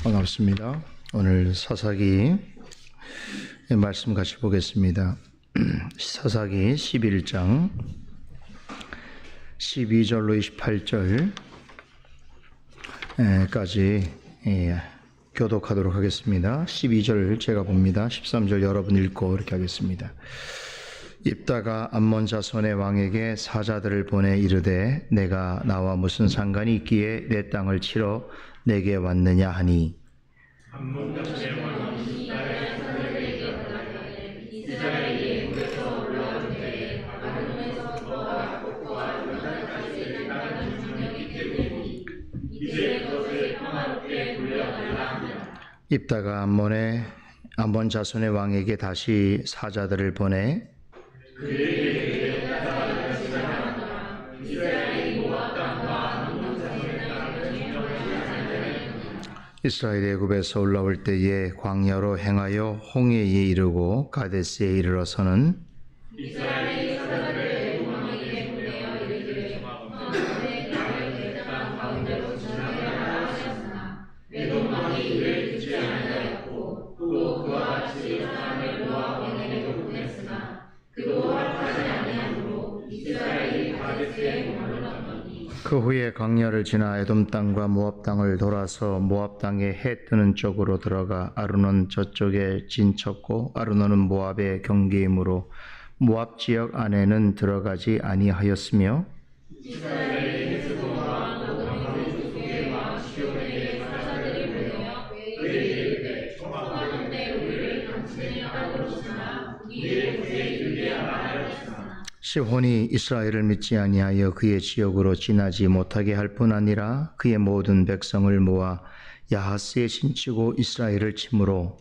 반갑습니다. 오늘 사사기 말씀 같이 보겠습니다. 사사기 11장 12절로 28절까지 교독하도록 하겠습니다. 12절 제가 봅니다. 13절 여러분 읽고 이렇게 하겠습니다. 입다가 암몬 자손의 왕에게 사자들을 보내 이르되 내가 나와 무슨 상관이 있기에 내 땅을 치러 내게 왔느냐 하니 암몬 자손의 왕이 이스라엘 사람들에게 말하되 이스라엘이 물에서 올라올 때에 바벨론에서 너와 곡과 요단까지 나가는 중력이 되리니 이제 그것을 평화롭게 돌려달라 하니라. 입다가 암몬 자손의 왕에게 다시 사자들을 보내 그에게 따라가시라. 이스라엘이 모압 땅과 암몬 자손의 땅을 점령하였으니 이스라엘이 애굽에서 올라올 때에 광야로 행하여 홍해에 이르고 가데스에 이르러서는 이스라엘이 사자들을 애굽 왕에게 보내어 이르기를 너는 나를 땅 가운데로 지나가라 하셨으나 에돔 왕이 이를 듣지 아니하였고 또 그와 같이 사람을 모압 왕에게도 보냈으나 그도 허락하지 아니하므로 이스라엘이 가데스에 머물렀더니 그 후에 광야를 지나 에돔 땅과 모압 땅을 돌아서 모압 땅에 해 뜨는 쪽으로 들어가 아르논 저쪽에 진쳤고 아르논은 모압의 경계이므로 모압 지역 안에는 들어가지 아니하였으며 이스라엘이 헤스본 왕 오므리 족속의 왕 시온에게 사자들이 보내어 그에게 이르되 청하건대 우리를 당신의 땅으로 주시나 우리의 곳에 이르게 하였으나 시혼이 이스라엘을 믿지 아니하여 그의 지역으로 지나지 못하게 할 뿐 아니라 그의 모든 백성을 모아 야하스에 신치고 이스라엘을 치므로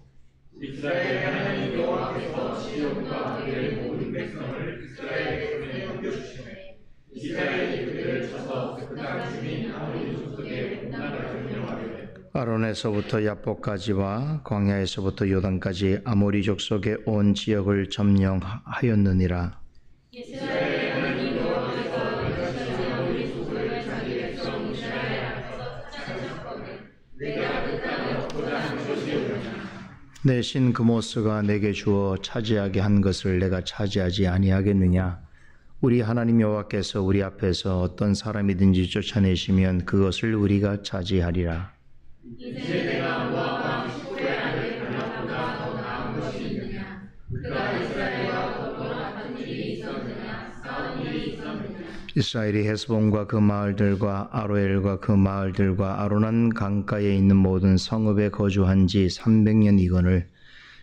이스라엘 하나님 여호와께서 시온과 그의 모든 백성을 이스라엘의 손에 넘겨주시매 이스라엘이 그들을 쳐서 그 땅 주민 아모리 족속의 온 나라를 점령하되 아론에서부터 야복까지와 광야에서부터 요단까지 아모리 족속의 온 지역을 점령하였느니라. 이스라엘 하나님 여호와께서 이스라엘 아모리 족속을 자기 백성 이스라엘 앞에서 찾아내셨거늘 내가 그 땅을 얻고자 한 것이오냐. 내 신 그모스가 내게 주어 차지하게 한 것을 내가 차지하지 아니하겠느냐. 우리 하나님 여호와께서 우리 앞에서 어떤 사람이든지 쫓아내시면 그것을 우리가 차지하리라. 이제 내가 모압 왕 시호의 아들 갈렙보다 더 나은 것이 있느냐. 그가 이스라엘과 더불어 같은 일이 있었느냐. 싸운 일이 있었느냐. 이스라엘이 헤스본과 그 마을들과 아로엘과 그 마을들과 아로난 강가에 있는 모든 성읍에 거주한 지 300년이거늘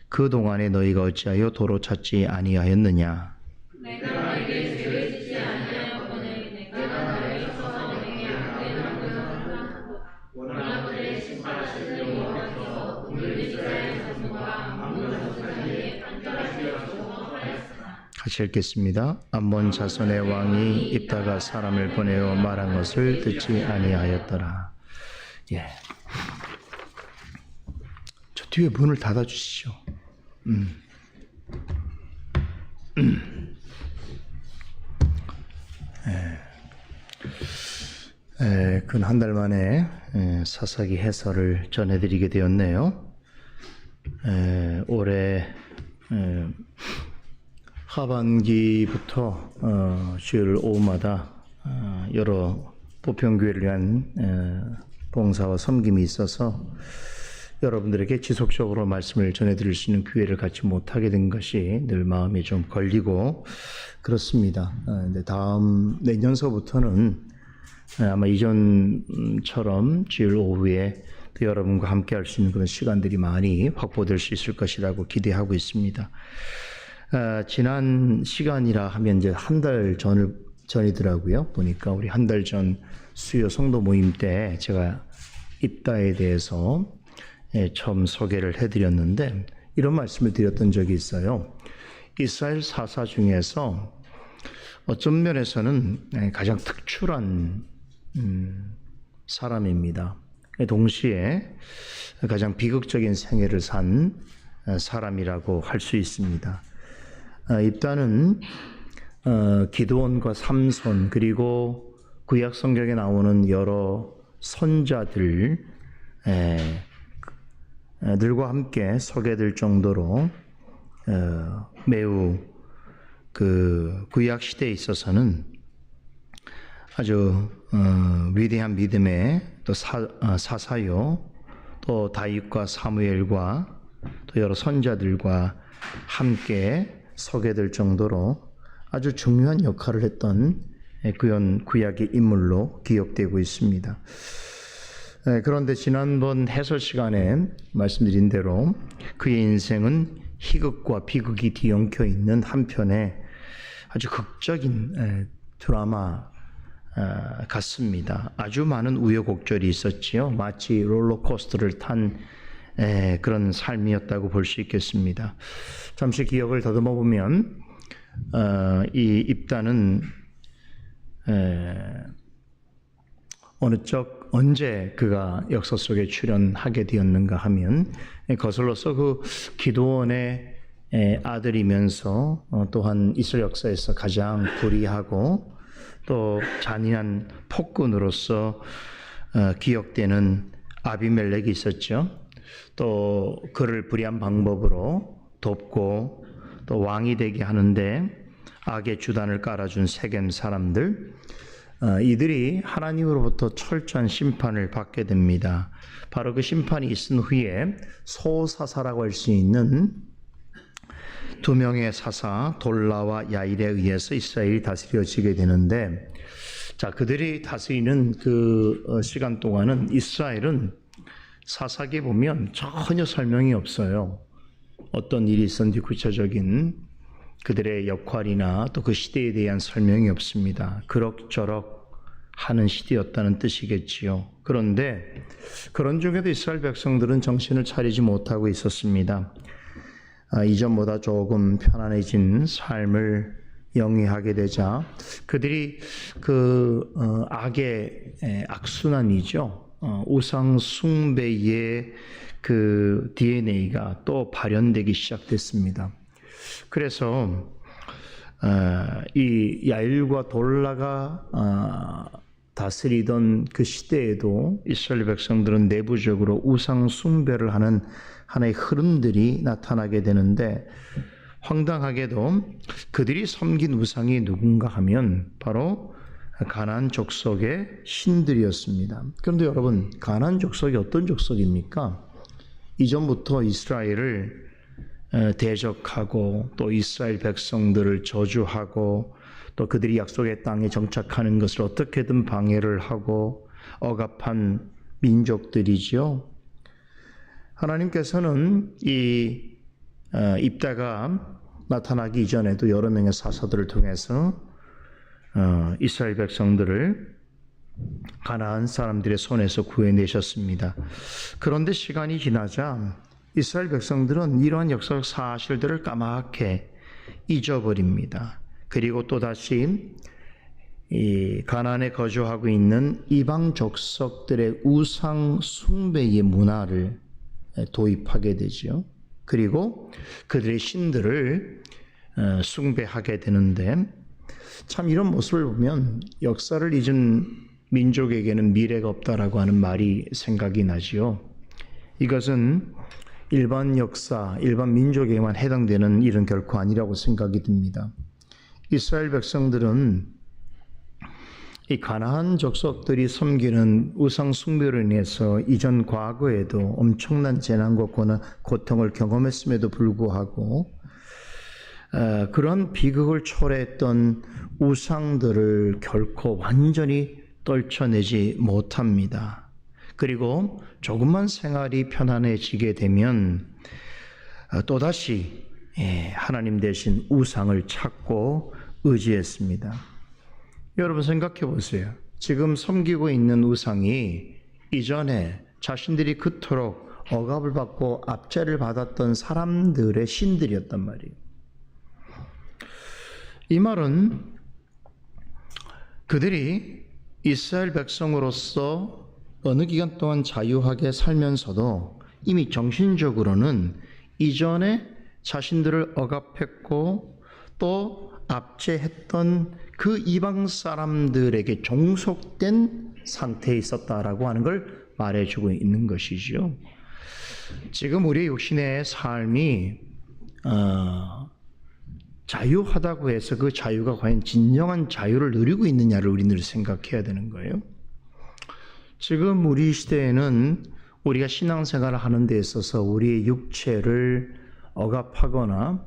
그 동안에 너희가 어찌하여 도로 찾지 아니하였느냐. 내가 너에게 죄를 짓지 아니하였거늘 내가 너를 쳐서 내게 악된 악을 하였도다. 워낙 그의 심판하시는 여호와께서 오늘 이스라엘 자손과 암몬 자손 사이에 단절하시려 하였으나 같이 읽겠습니다. 암몬 자손의 왕이 입다가 사람을 보내어 말한 것을 듣지 아니하였더라. 저 뒤에 문을 닫아 주시죠. 근 한 달 만에 사사기 해설을 전해드리게 되었네요. 올해 하반기부터 주일 오후마다 여러 보편교회를 위한 봉사와 섬김이 있어서 여러분들에게 지속적으로 말씀을 전해드릴 수 있는 기회를 갖지 못하게 된 것이 늘 마음이 좀 걸리고 그렇습니다. 내년서부터는 아마 이전처럼 주일 오후에 또 여러분과 함께 할 수 있는 그런 시간들이 많이 확보될 수 있을 것이라고 기대하고 있습니다. 지난 시간이라 하면 이제 한 달 전이더라고요. 보니까 우리 한 달 전 수요 성도 모임 때 제가 입다에 대해서 처음 소개를 해드렸는데 이런 말씀을 드렸던 적이 있어요. 이스라엘 사사 중에서 어떤 면에서는 가장 특출한 사람입니다. 동시에 가장 비극적인 생애를 산 사람이라고 할 수 있습니다. 입다는 기드온과 삼손 그리고 구약 성경에 나오는 여러 선자들 들과 함께 서게 될 정도로 매우 그 구약 시대에 있어서는 아주 위대한 믿음의 또 사사요, 또 다윗과 사무엘과 또 여러 선자들과 함께 서게 될 정도로 아주 중요한 역할을 했던 그런 구약의 인물로 기억되고 있습니다. 그런데 지난번 해설 시간에 말씀드린 대로 그의 인생은 희극과 비극이 뒤엉켜 있는 한편에 아주 극적인 드라마 같습니다. 아주 많은 우여곡절이 있었지요. 마치 롤러코스터를 탄 그런 삶이었다고 볼 수 있겠습니다. 잠시 기억을 더듬어 보면 이 입다는 언제 그가 역사 속에 출연하게 되었는가 하면 거슬러서 그 기드온의 아들이면서 또한 이스라엘 역사에서 가장 불의하고 또 잔인한 폭군으로서 기억되는 아비멜렉이 있었죠. 또 그를 불의한 방법으로 돕고 또 왕이 되게 하는데 악의 주단을 깔아준 세겜 사람들, 이들이 하나님으로부터 철저한 심판을 받게 됩니다. 바로 그 심판이 있은 후에 소사사라고 할 수 있는 두 명의 사사 돌라와 야일에 의해서 이스라엘이 다스려지게 되는데, 자, 그들이 다스리는 그 시간 동안은 이스라엘은 사사기에 보면 전혀 설명이 없어요. 어떤 일이 있었는지 구체적인 그들의 역할이나 또 그 시대에 대한 설명이 없습니다. 그럭저럭 하는 시대였다는 뜻이겠지요. 그런데 그런 중에도 이스라엘 백성들은 정신을 차리지 못하고 있었습니다. 이전보다 조금 편안해진 삶을 영위하게 되자 그들이 그 악의 악순환이죠. 우상 숭배의 그 DNA가 또 발현되기 시작됐습니다. 그래서 이 야일과 돌라가 다스리던 그 시대에도 이스라엘 백성들은 내부적으로 우상 숭배를 하는 하나의 흐름들이 나타나게 되는데, 황당하게도 그들이 섬긴 우상이 누군가 하면 바로 가나안 족속의 신들이었습니다. 그런데 여러분, 가나안 족속이 어떤 족속입니까? 이전부터 이스라엘을 대적하고 또 이스라엘 백성들을 저주하고 또 그들이 약속의 땅에 정착하는 것을 어떻게든 방해를 하고 억압한 민족들이지요. 하나님께서는 이 입다가 나타나기 이전에도 여러 명의 사사들을 통해서 이스라엘 백성들을 가나안 사람들의 손에서 구해내셨습니다. 그런데 시간이 지나자 이스라엘 백성들은 이러한 역사적 사실들을 까맣게 잊어버립니다. 그리고 또다시 이 가나안에 거주하고 있는 이방 족속들의 우상 숭배의 문화를 도입하게 되죠. 그리고 그들의 신들을 숭배하게 되는데, 참 이런 모습을 보면 역사를 잊은 민족에게는 미래가 없다라고 하는 말이 생각이 나지요. 이것은 일반 역사, 일반 민족에게만 해당되는 일은 결코 아니라고 생각이 듭니다. 이스라엘 백성들은 이 가나안 족속들이 섬기는 우상 숭배로 인해서 이전 과거에도 엄청난 재난과 고통을 경험했음에도 불구하고 그런 비극을 초래했던 우상들을 결코 완전히 떨쳐내지 못합니다. 그리고 조금만 생활이 편안해지게 되면 또다시 하나님 대신 우상을 찾고 의지했습니다. 여러분 생각해 보세요. 지금 섬기고 있는 우상이 이전에 자신들이 그토록 억압을 받고 압제를 받았던 사람들의 신들이었단 말이에요. 이 말은 그들이 이스라엘 백성으로서 어느 기간 동안 자유하게 살면서도 이미 정신적으로는 이전에 자신들을 억압했고 또 압제했던 그 이방 사람들에게 종속된 상태에 있었다라고 하는 걸 말해주고 있는 것이죠. 지금 우리의 육신의 삶이 자유하다고 해서 그 자유가 과연 진정한 자유를 누리고 있느냐를 우리는 생각해야 되는 거예요. 지금 우리 시대에는 우리가 신앙생활을 하는 데 있어서 우리의 육체를 억압하거나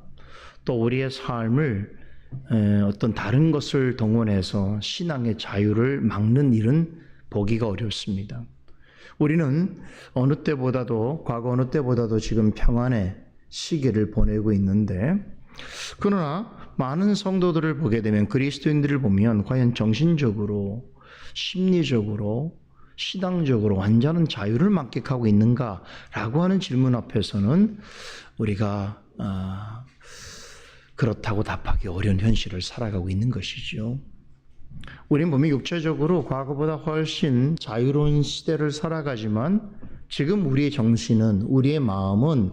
또 우리의 삶을 어떤 다른 것을 동원해서 신앙의 자유를 막는 일은 보기가 어렵습니다. 우리는 어느 때보다도 과거 어느 때보다도 지금 평안의 시기를 보내고 있는데, 그러나 많은 성도들을 보게 되면, 그리스도인들을 보면 과연 정신적으로, 심리적으로, 신앙적으로 완전한 자유를 만끽하고 있는가라고 하는 질문 앞에서는 우리가 그렇다고 답하기 어려운 현실을 살아가고 있는 것이죠. 우리는 보면 육체적으로 과거보다 훨씬 자유로운 시대를 살아가지만 지금 우리의 정신은, 우리의 마음은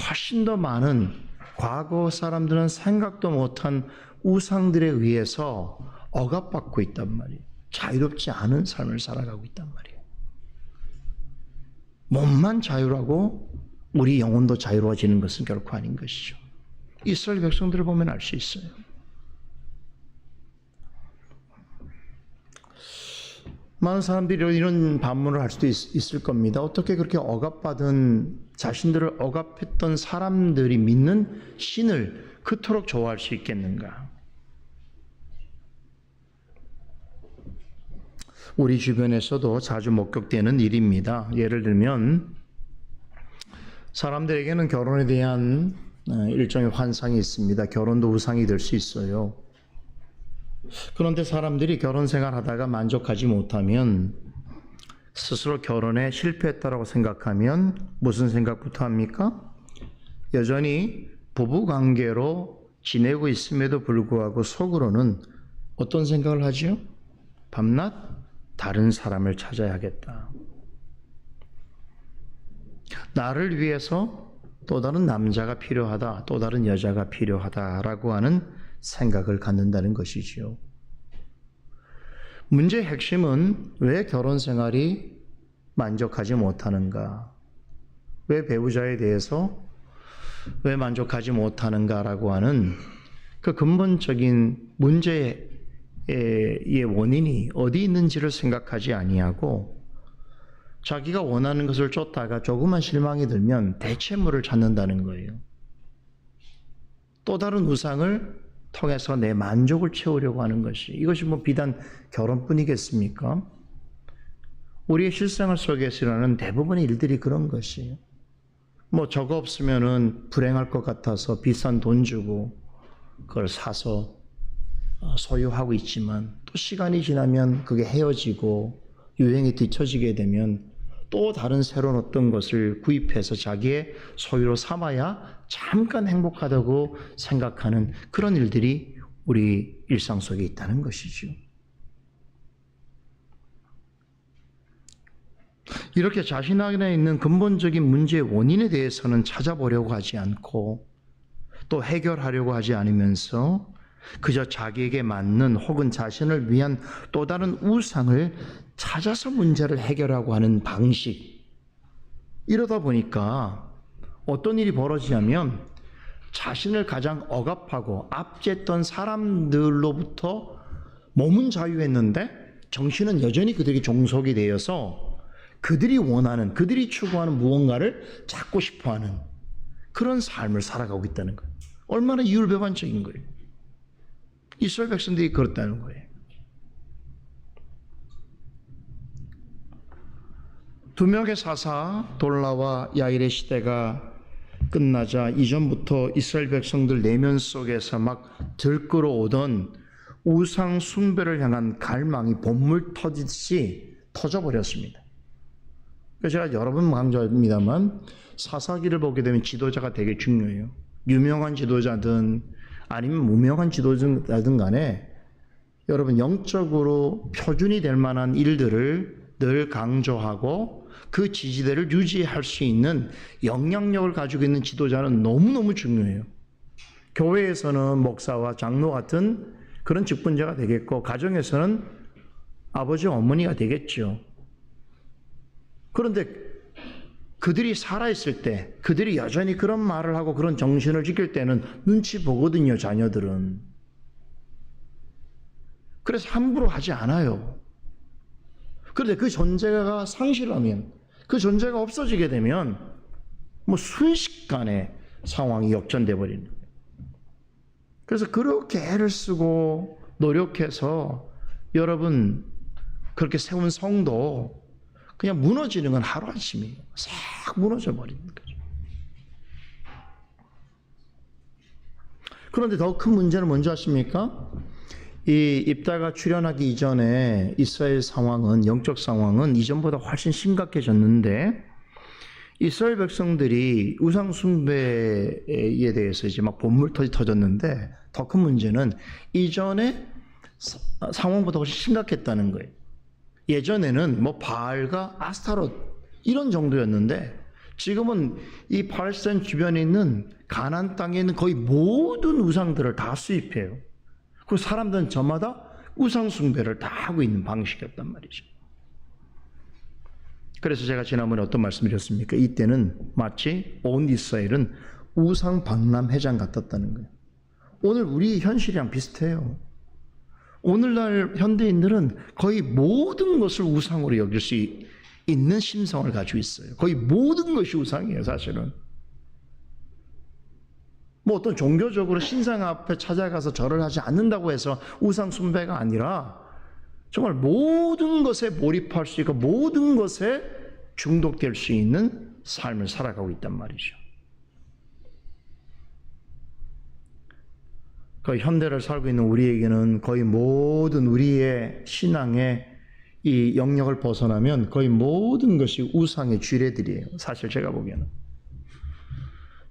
훨씬 더 많은 과거 사람들은 생각도 못한 우상들에 의해서 억압받고 있단 말이에요. 자유롭지 않은 삶을 살아가고 있단 말이에요. 몸만 자유라고 우리 영혼도 자유로워지는 것은 결코 아닌 것이죠. 이스라엘 백성들을 보면 알 수 있어요. 많은 사람들이 이런 반문을 할 수도 있을 겁니다. 어떻게 그렇게 억압받은, 자신들을 억압했던 사람들이 믿는 신을 그토록 좋아할 수 있겠는가? 우리 주변에서도 자주 목격되는 일입니다. 예를 들면 사람들에게는 결혼에 대한 일종의 환상이 있습니다. 결혼도 우상이 될 수 있어요. 그런데 사람들이 결혼 생활하다가 만족하지 못하면, 스스로 결혼에 실패했다고 생각하면 무슨 생각부터 합니까? 여전히 부부관계로 지내고 있음에도 불구하고 속으로는 어떤 생각을 하지요? 밤낮 다른 사람을 찾아야겠다. 나를 위해서 또 다른 남자가 필요하다, 또 다른 여자가 필요하다라고 하는 생각을 갖는다는 것이지요. 문제의 핵심은 왜 결혼 생활이 만족하지 못하는가? 왜 배우자에 대해서 왜 만족하지 못하는가라고 하는 그 근본적인 문제의 원인이 어디 있는지를 생각하지 아니하고, 자기가 원하는 것을 쫓다가 조그만 실망이 들면 대체물을 찾는다는 거예요. 또 다른 우상을 통해서 내 만족을 채우려고 하는 것이, 이것이 비단 결혼뿐이겠습니까? 우리의 실생활 속에서 일어나는 대부분의 일들이 그런 것이에요. 저거 없으면은 불행할 것 같아서 비싼 돈 주고 그걸 사서 소유하고 있지만, 또 시간이 지나면 그게 헤어지고 유행에 뒤처지게 되면 또 다른 새로운 어떤 것을 구입해서 자기의 소유로 삼아야 잠깐 행복하다고 생각하는 그런 일들이 우리 일상 속에 있다는 것이죠. 이렇게 자신 안에 있는 근본적인 문제의 원인에 대해서는 찾아보려고 하지 않고 또 해결하려고 하지 않으면서 그저 자기에게 맞는 혹은 자신을 위한 또 다른 우상을 찾아서 문제를 해결하고 하는 방식, 이러다 보니까 어떤 일이 벌어지냐면 자신을 가장 억압하고 압제했던 사람들로부터 몸은 자유했는데 정신은 여전히 그들이 종속이 되어서 그들이 원하는, 그들이 추구하는 무언가를 찾고 싶어하는 그런 삶을 살아가고 있다는 거예요. 얼마나 이율배반적인 거예요. 이스라엘 백성들이 그렇다는 거예요. 두 명의 사사 돌라와 야일의 시대가 끝나자 이전부터 이스라엘 백성들 내면 속에서 막 들끓어오던 우상 숭배를 향한 갈망이 봇물 터지듯이 터져버렸습니다. 그래서 제가 여러 번 강조합니다만 사사기를 보게 되면 지도자가 되게 중요해요. 유명한 지도자든 아니면 무명한 지도자든 간에 여러분 영적으로 표준이 될 만한 일들을 늘 강조하고 그 지지대를 유지할 수 있는 영향력을 가지고 있는 지도자는 너무너무 중요해요. 교회에서는 목사와 장로 같은 그런 직분자가 되겠고, 가정에서는 아버지 어머니가 되겠죠. 그런데 그들이 살아있을 때, 그들이 여전히 그런 말을 하고 그런 정신을 지킬 때는 눈치 보거든요, 자녀들은. 그래서 함부로 하지 않아요. 그런데 그 존재가 상실하면, 그 존재가 없어지게 되면 뭐 순식간에 상황이 역전돼 버리는 거예요. 그래서 그렇게 애를 쓰고 노력해서 여러분 그렇게 세운 성도 그냥 무너지는 건 하루아침이에요. 싹 무너져 버리는 거죠. 그런데 더 큰 문제는 뭔지 아십니까? 이 입다가 출현하기 이전에 이스라엘 상황은, 영적 상황은 이전보다 훨씬 심각해졌는데, 이스라엘 백성들이 우상 숭배에 대해서 이제 막 본물터지 터졌는데, 더 큰 문제는 이전에 상황보다 훨씬 심각했다는 거예요. 예전에는 뭐 바알과 아스타롯 이런 정도였는데, 지금은 이 팔레스타인 주변에 있는 가나안 땅에 있는 거의 모든 우상들을 다 수입해요. 그 사람들은 저마다 우상 숭배를 다 하고 있는 방식이었단 말이죠. 그래서 제가 지난번에 어떤 말씀 드렸습니까? 이때는 마치 온 이스라엘은 우상 박람회장 같았다는 거예요. 오늘 우리 현실이랑 비슷해요. 오늘날 현대인들은 거의 모든 것을 우상으로 여길 수 있는 심성을 가지고 있어요. 거의 모든 것이 우상이에요, 사실은. 뭐 어떤 종교적으로 신상 앞에 찾아가서 절을 하지 않는다고 해서 우상 숭배가 아니라 정말 모든 것에 몰입할 수 있고 모든 것에 중독될 수 있는 삶을 살아가고 있단 말이죠. 그 현대를 살고 있는 우리에게는 거의 모든 우리의 신앙의 이 영역을 벗어나면 거의 모든 것이 우상의 쥐레들이에요. 사실 제가 보기에는.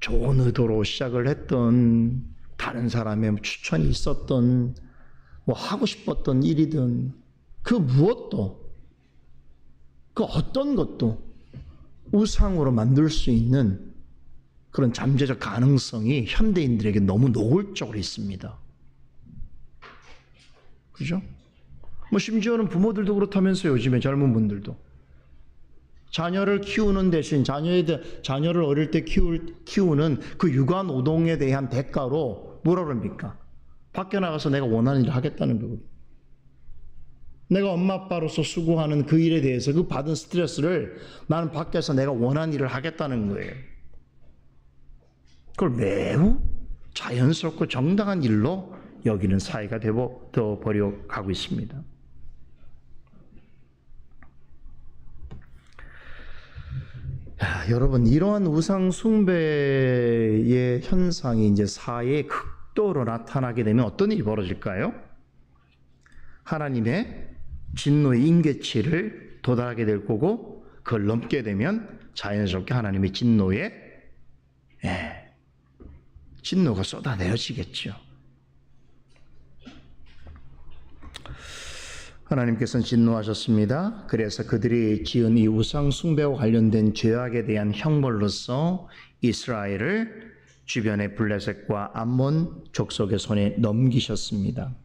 좋은 의도로 시작을 했던, 다른 사람의 추천이 있었던, 뭐 하고 싶었던 일이든 그 무엇도, 그 어떤 것도 우상으로 만들 수 있는 그런 잠재적 가능성이 현대인들에게 너무 노골적으로 있습니다. 그죠? 뭐 심지어는 부모들도 그렇다면서요. 요즘에 젊은 분들도. 자녀를 키우는 대신 자녀를 어릴 때 키우는 그 육아 노동에 대한 대가로 뭐라 그럽니까? 밖에 나가서 내가 원하는 일을 하겠다는 거거든요. 내가 엄마 아빠로서 수고하는 그 일에 대해서 그 받은 스트레스를 나는 밖에서 내가 원하는 일을 하겠다는 거예요. 그걸 매우 자연스럽고 정당한 일로 여기는 사회가 되어 버려가고 있습니다. 여러분, 이러한 우상 숭배의 현상이 이제 사회에 극도로 나타나게 되면 어떤 일이 벌어질까요? 하나님의 진노의 임계치를 도달하게 될 거고, 그걸 넘게 되면 자연스럽게 하나님의 진노가 쏟아내어지겠죠. 하나님께서는 진노하셨습니다. 그래서 그들이 지은 이 우상 숭배와 관련된 죄악에 대한 형벌로서 이스라엘을 주변의 블레셋과 암몬 족속의 손에 넘기셨습니다.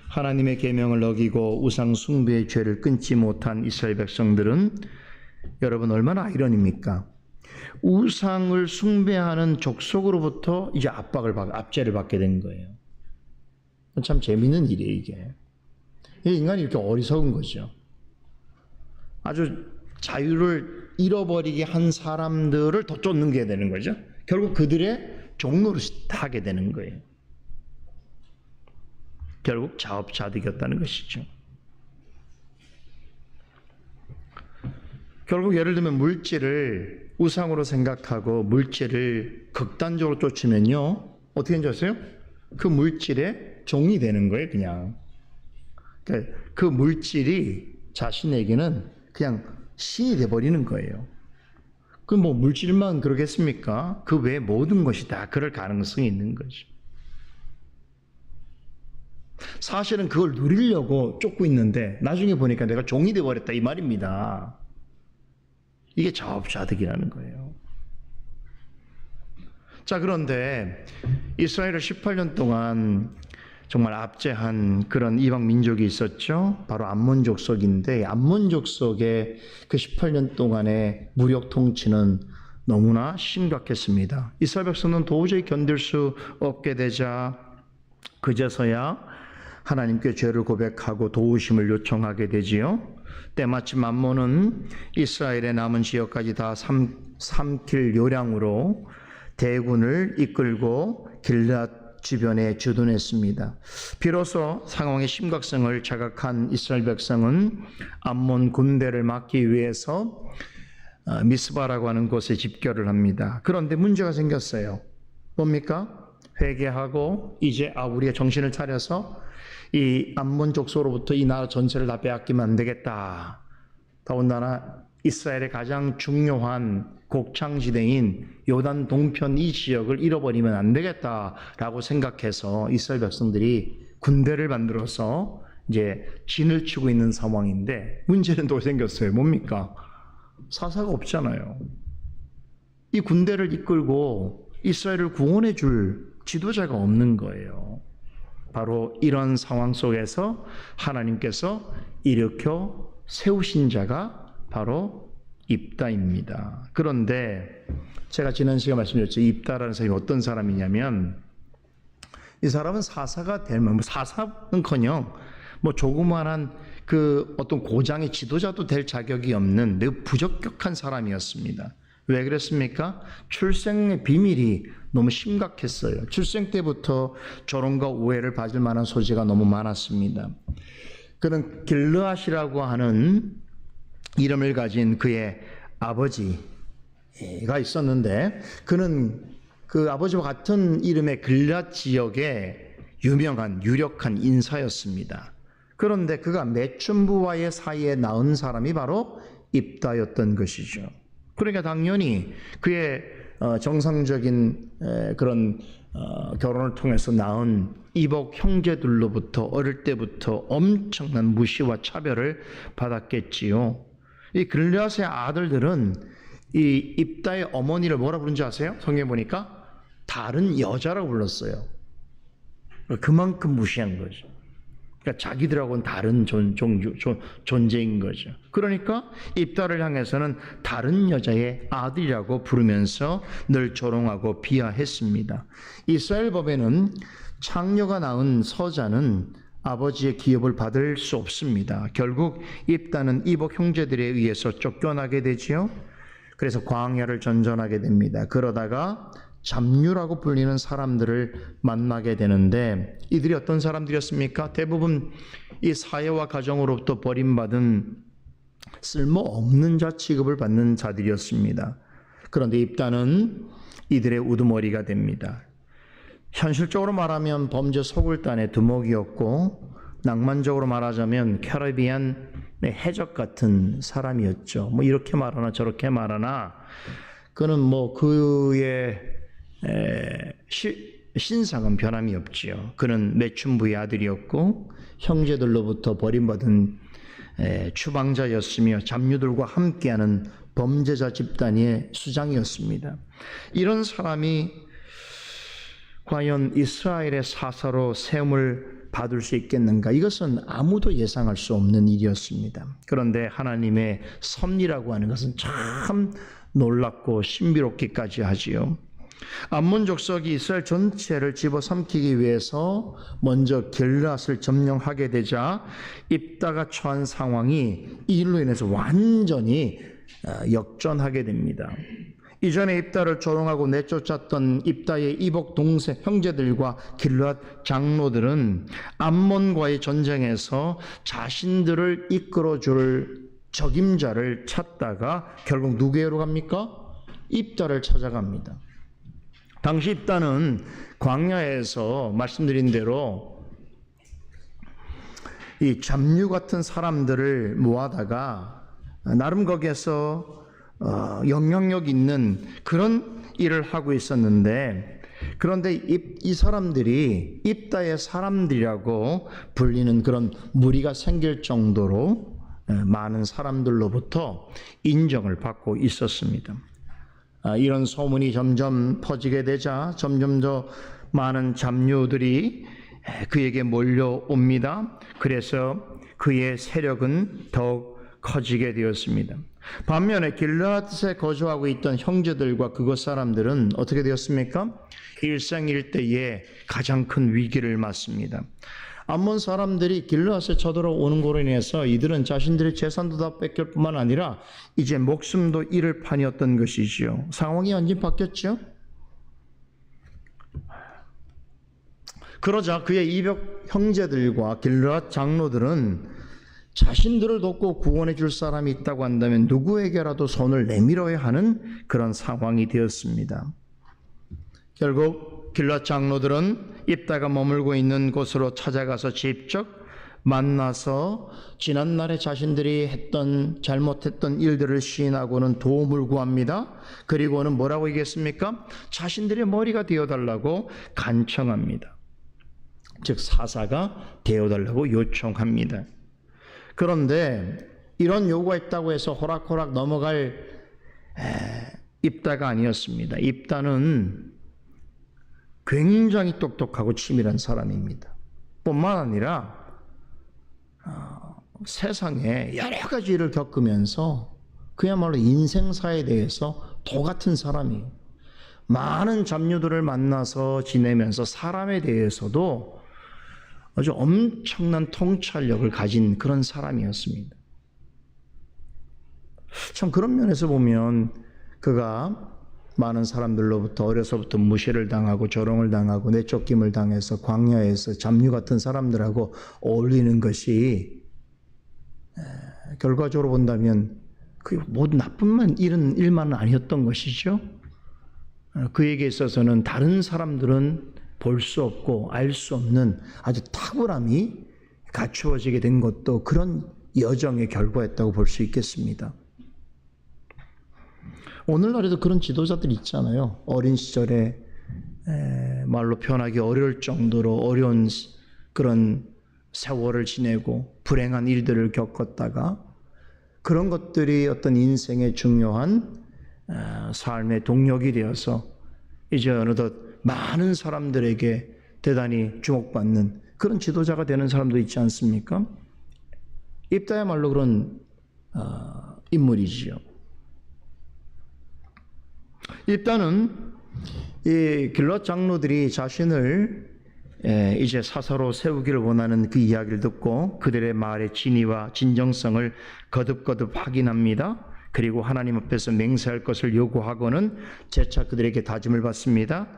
하나님의 계명을 어기고 우상 숭배의 죄를 끊지 못한 이스라엘 백성들은 여러분 얼마나 아이러니입니까? 우상을 숭배하는 족속으로부터 이제 압제를 받게 된 거예요. 참 재미있는 일이에요, 이게. 인간이 이렇게 어리석은 거죠. 아주 자유를 잃어버리게 한 사람들을 더 쫓는 게 되는 거죠. 결국 그들의 종로를 하게 되는 거예요. 결국 자업자득이었다는 것이죠. 결국 예를 들면 물질을 우상으로 생각하고 물질을 극단적으로 쫓으면요, 어떻게 되는지 아세요? 그 물질의 종이 되는 거예요, 그냥. 그 물질이 자신에게는 그냥 신이 되어버리는 거예요. 그 뭐 물질만 그러겠습니까? 그 외에 모든 것이 다 그럴 가능성이 있는 거죠. 사실은 그걸 누리려고 쫓고 있는데 나중에 보니까 내가 종이 되어버렸다 이 말입니다. 이게 자업자득이라는 거예요. 자, 그런데 이스라엘을 18년 동안 정말 압제한 그런 이방 민족이 있었죠. 바로 암몬 족속인데, 암몬 족속의 그 18년 동안의 무력 통치는 너무나 심각했습니다. 이스라엘 백성은 도저히 견딜 수 없게 되자 그제서야 하나님께 죄를 고백하고 도우심을 요청하게 되지요. 때마침 암몬은 이스라엘의 남은 지역까지 다 삼킬 요량으로 대군을 이끌고 길앗 주변에 주둔했습니다. 비로소 상황의 심각성을 자각한 이스라엘 백성은 암몬 군대를 막기 위해서 미스바라고 하는 곳에 집결을 합니다. 그런데 문제가 생겼어요. 뭡니까? 회개하고 이제 우리가 정신을 차려서 이 암몬 족속으로부터 이 나라 전체를 다 빼앗기면 안 되겠다. 더군다나 이스라엘의 가장 중요한 곡창지대인 요단 동편 이 지역을 잃어버리면 안 되겠다라고 생각해서 이스라엘 백성들이 군대를 만들어서 이제 진을 치고 있는 상황인데, 문제는 또 생겼어요. 뭡니까? 사사가 없잖아요. 이 군대를 이끌고 이스라엘을 구원해 줄 지도자가 없는 거예요. 바로 이런 상황 속에서 하나님께서 일으켜 세우신 자가 바로 입다입니다. 그런데 제가 지난 시간에 말씀드렸죠. 입다라는 사람이 어떤 사람이냐면, 이 사람은 사사가 되면, 사사는커녕 조그만한 그 어떤 고장의 지도자도 될 자격이 없는 매우 부적격한 사람이었습니다. 왜 그랬습니까? 출생의 비밀이 너무 심각했어요. 출생 때부터 조롱과 오해를 받을 만한 소지가 너무 많았습니다. 그는 길르앗이라고 하는 이름을 가진 그의 아버지가 있었는데, 그는 그 아버지와 같은 이름의 길르앗 지역의 유력한 인사였습니다. 그런데 그가 매춘부와의 사이에 낳은 사람이 바로 입다였던 것이죠. 그러니까 당연히 그의 정상적인 그런 결혼을 통해서 낳은 이복 형제들로부터 어릴 때부터 엄청난 무시와 차별을 받았겠지요. 이 길르앗의 아들들은 이 입다의 어머니를 뭐라 부른지 아세요? 성경에 보니까 다른 여자라고 불렀어요. 그만큼 무시한 거죠. 그러니까 자기들하고는 다른 존재인 거죠. 그러니까 입다를 향해서는 다른 여자의 아들이라고 부르면서 늘 조롱하고 비하했습니다. 이스라엘 법에는 창녀가 낳은 서자는 아버지의 기업을 받을 수 없습니다. 결국 입다는 이복 형제들에 의해서 쫓겨나게 되지요. 그래서 광야를 전전하게 됩니다. 그러다가 잡류라고 불리는 사람들을 만나게 되는데, 이들이 어떤 사람들이었습니까? 대부분 이 사회와 가정으로부터 버림받은 쓸모없는 자 취급을 받는 자들이었습니다. 그런데 입다는 이들의 우두머리가 됩니다. 현실적으로 말하면 범죄 소굴단의 두목이었고, 낭만적으로 말하자면 캐리비안의 해적 같은 사람이었죠. 이렇게 말하나 저렇게 말하나 그는 그의 신상은 변함이 없지요. 그는 매춘부의 아들이었고 형제들로부터 버림받은 추방자였으며 잡류들과 함께하는 범죄자 집단의 수장이었습니다. 이런 사람이 과연 이스라엘의 사사로 세움을 받을 수 있겠는가? 이것은 아무도 예상할 수 없는 일이었습니다. 그런데 하나님의 섭리라고 하는 것은 참 놀랍고 신비롭기까지 하지요. 암몬 족속이 이스라엘 전체를 집어삼키기 위해서 먼저 길르앗을 점령하게 되자 입다가 처한 상황이 이 일로 인해서 완전히 역전하게 됩니다. 이전에 입다를 조롱하고 내쫓았던 입다의 이복 동생 형제들과 길르앗 장로들은 암몬과의 전쟁에서 자신들을 이끌어줄 적임자를 찾다가 결국 누구에게로 갑니까? 입다를 찾아갑니다. 당시 입다는 광야에서 말씀드린 대로 이 잡류 같은 사람들을 모아다가 나름 거기에서 영향력 있는 그런 일을 하고 있었는데, 그런데 이 사람들이 입다의 사람들이라고 불리는 그런 무리가 생길 정도로 많은 사람들로부터 인정을 받고 있었습니다. 이런 소문이 점점 퍼지게 되자 점점 더 많은 잡류들이 그에게 몰려옵니다. 그래서 그의 세력은 더욱 커지게 되었습니다. 반면에 길르앗에 거주하고 있던 형제들과 그곳 사람들은 어떻게 되었습니까? 일생일대에 가장 큰 위기를 맞습니다. 암몬 사람들이 길르앗에 쳐들어오는 것으로 인해서 이들은 자신들의 재산도 다 뺏길 뿐만 아니라 이제 목숨도 잃을 판이었던 것이지요. 상황이 완전히 바뀌었죠. 그러자 그의 이벽 형제들과 길르앗 장로들은 자신들을 돕고 구원해 줄 사람이 있다고 한다면 누구에게라도 손을 내밀어야 하는 그런 상황이 되었습니다. 결국 길르앗 장로들은 입다가 머물고 있는 곳으로 찾아가서 직접 만나서 지난날에 자신들이 잘못했던 일들을 시인하고는 도움을 구합니다. 그리고는 뭐라고 얘기했습니까? 자신들의 머리가 되어달라고 간청합니다. 즉 사사가 되어달라고 요청합니다. 그런데 이런 요구가 있다고 해서 호락호락 넘어갈 입다가 아니었습니다. 입다는 굉장히 똑똑하고 치밀한 사람입니다. 뿐만 아니라 세상에 여러 가지 일을 겪으면서 그야말로 인생사에 대해서 도 같은 사람이에요. 많은 잡류들을 만나서 지내면서 사람에 대해서도 아주 엄청난 통찰력을 가진 그런 사람이었습니다. 참 그런 면에서 보면 그가 많은 사람들로부터 어려서부터 무시를 당하고 조롱을 당하고 내쫓김을 당해서 광야에서 잡류 같은 사람들하고 어울리는 것이 결과적으로 본다면 그 모두 나쁜 일만은 아니었던 것이죠. 그에게 있어서는 다른 사람들은 볼 수 없고 알 수 없는 아주 탁월함이 갖추어지게 된 것도 그런 여정의 결과였다고 볼 수 있겠습니다. 오늘날에도 그런 지도자들 있잖아요. 어린 시절에 말로 표현하기 어려울 정도로 어려운 그런 세월을 지내고 불행한 일들을 겪었다가 그런 것들이 어떤 인생의 중요한 삶의 동력이 되어서 이제 어느덧 많은 사람들에게 대단히 주목받는 그런 지도자가 되는 사람도 있지 않습니까? 입다야말로 그런 인물이지요. 입다는 이 길르앗 장로들이 자신을 이제 사사로 세우기를 원하는 그 이야기를 듣고 그들의 말의 진위와 진정성을 거듭거듭 확인합니다. 그리고 하나님 앞에서 맹세할 것을 요구하고는 재차 그들에게 다짐을 받습니다.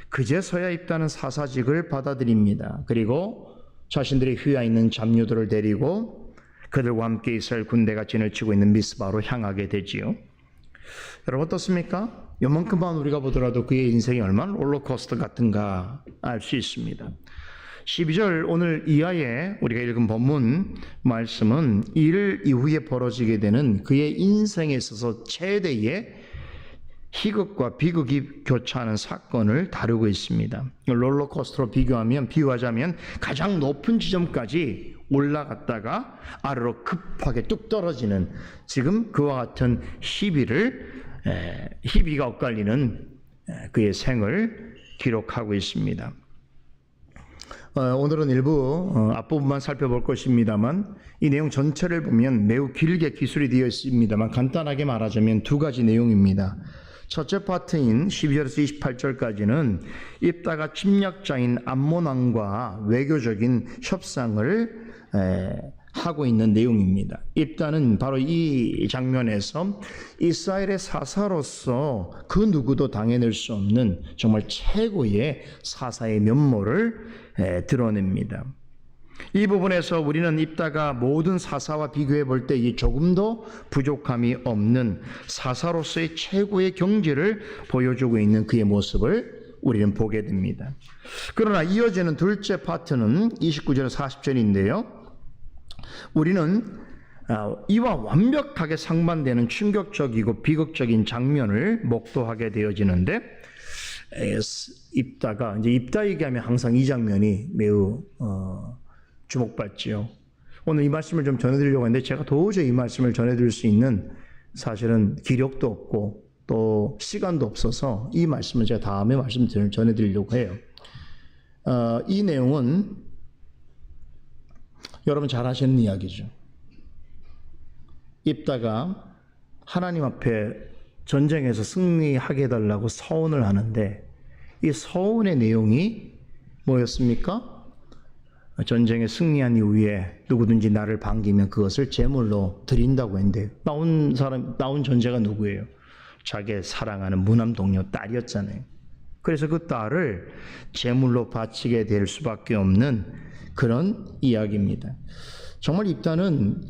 그제서야 입다는 사사직을 받아들입니다. 그리고 자신들의 휘하 있는 잡류들을 데리고 그들과 함께 이스라엘 군대가 진을 치고 있는 미스바로 향하게 되지요. 여러분 어떻습니까? 요만큼만 우리가 보더라도 그의 인생이 얼마나 롤러코스터 같은가 알 수 있습니다. 12절 오늘 이하에 우리가 읽은 본문 말씀은 이를 이후에 벌어지게 되는 그의 인생에 있어서 최대의 희극과 비극이 교차하는 사건을 다루고 있습니다. 롤러코스터로 비유하자면 가장 높은 지점까지 올라갔다가 아래로 급하게 뚝 떨어지는 지금 그와 같은 희비가 엇갈리는 그의 생을 기록하고 있습니다. 오늘은 일부 앞부분만 살펴볼 것입니다만 이 내용 전체를 보면 매우 길게 기술이 되어 있습니다만 간단하게 말하자면 두 가지 내용입니다. 첫째 파트인 12절에서 28절까지는 입다가 침략자인 암몬 왕과 외교적인 협상을 하고 있는 내용입니다. 입다는 바로 이 장면에서 이스라엘의 사사로서 그 누구도 당해낼 수 없는 정말 최고의 사사의 면모를 드러냅니다. 이 부분에서 우리는 입다가 모든 사사와 비교해 볼 때 조금도 부족함이 없는 사사로서의 최고의 경지를 보여주고 있는 그의 모습을 우리는 보게 됩니다. 그러나 이어지는 둘째 파트는 29절 40절인데요. 우리는 이와 완벽하게 상반되는 충격적이고 비극적인 장면을 목도하게 되어지는데 입다가 이제 입다 얘기하면 항상 이 장면이 매우 주목받지요. 오늘 이 말씀을 좀 전해드리려고 하는데 제가 도저히 이 말씀을 전해드릴 수 있는 사실은 기력도 없고 또 시간도 없어서 이 말씀을 제가 다음에 전해드리려고 해요. 이 내용은 여러분 잘 아시는 이야기죠. 입다가 하나님 앞에 전쟁에서 승리하게 해달라고 서원을 하는데 이 서원의 내용이 뭐였습니까? 전쟁에 승리한 이후에 누구든지 나를 반기면 그것을 제물로 드린다고 했는데 나온 전제가 누구예요? 자기의 사랑하는 무남동료 딸이었잖아요. 그래서 그 딸을 제물로 바치게 될 수밖에 없는 그런 이야기입니다. 정말 입다는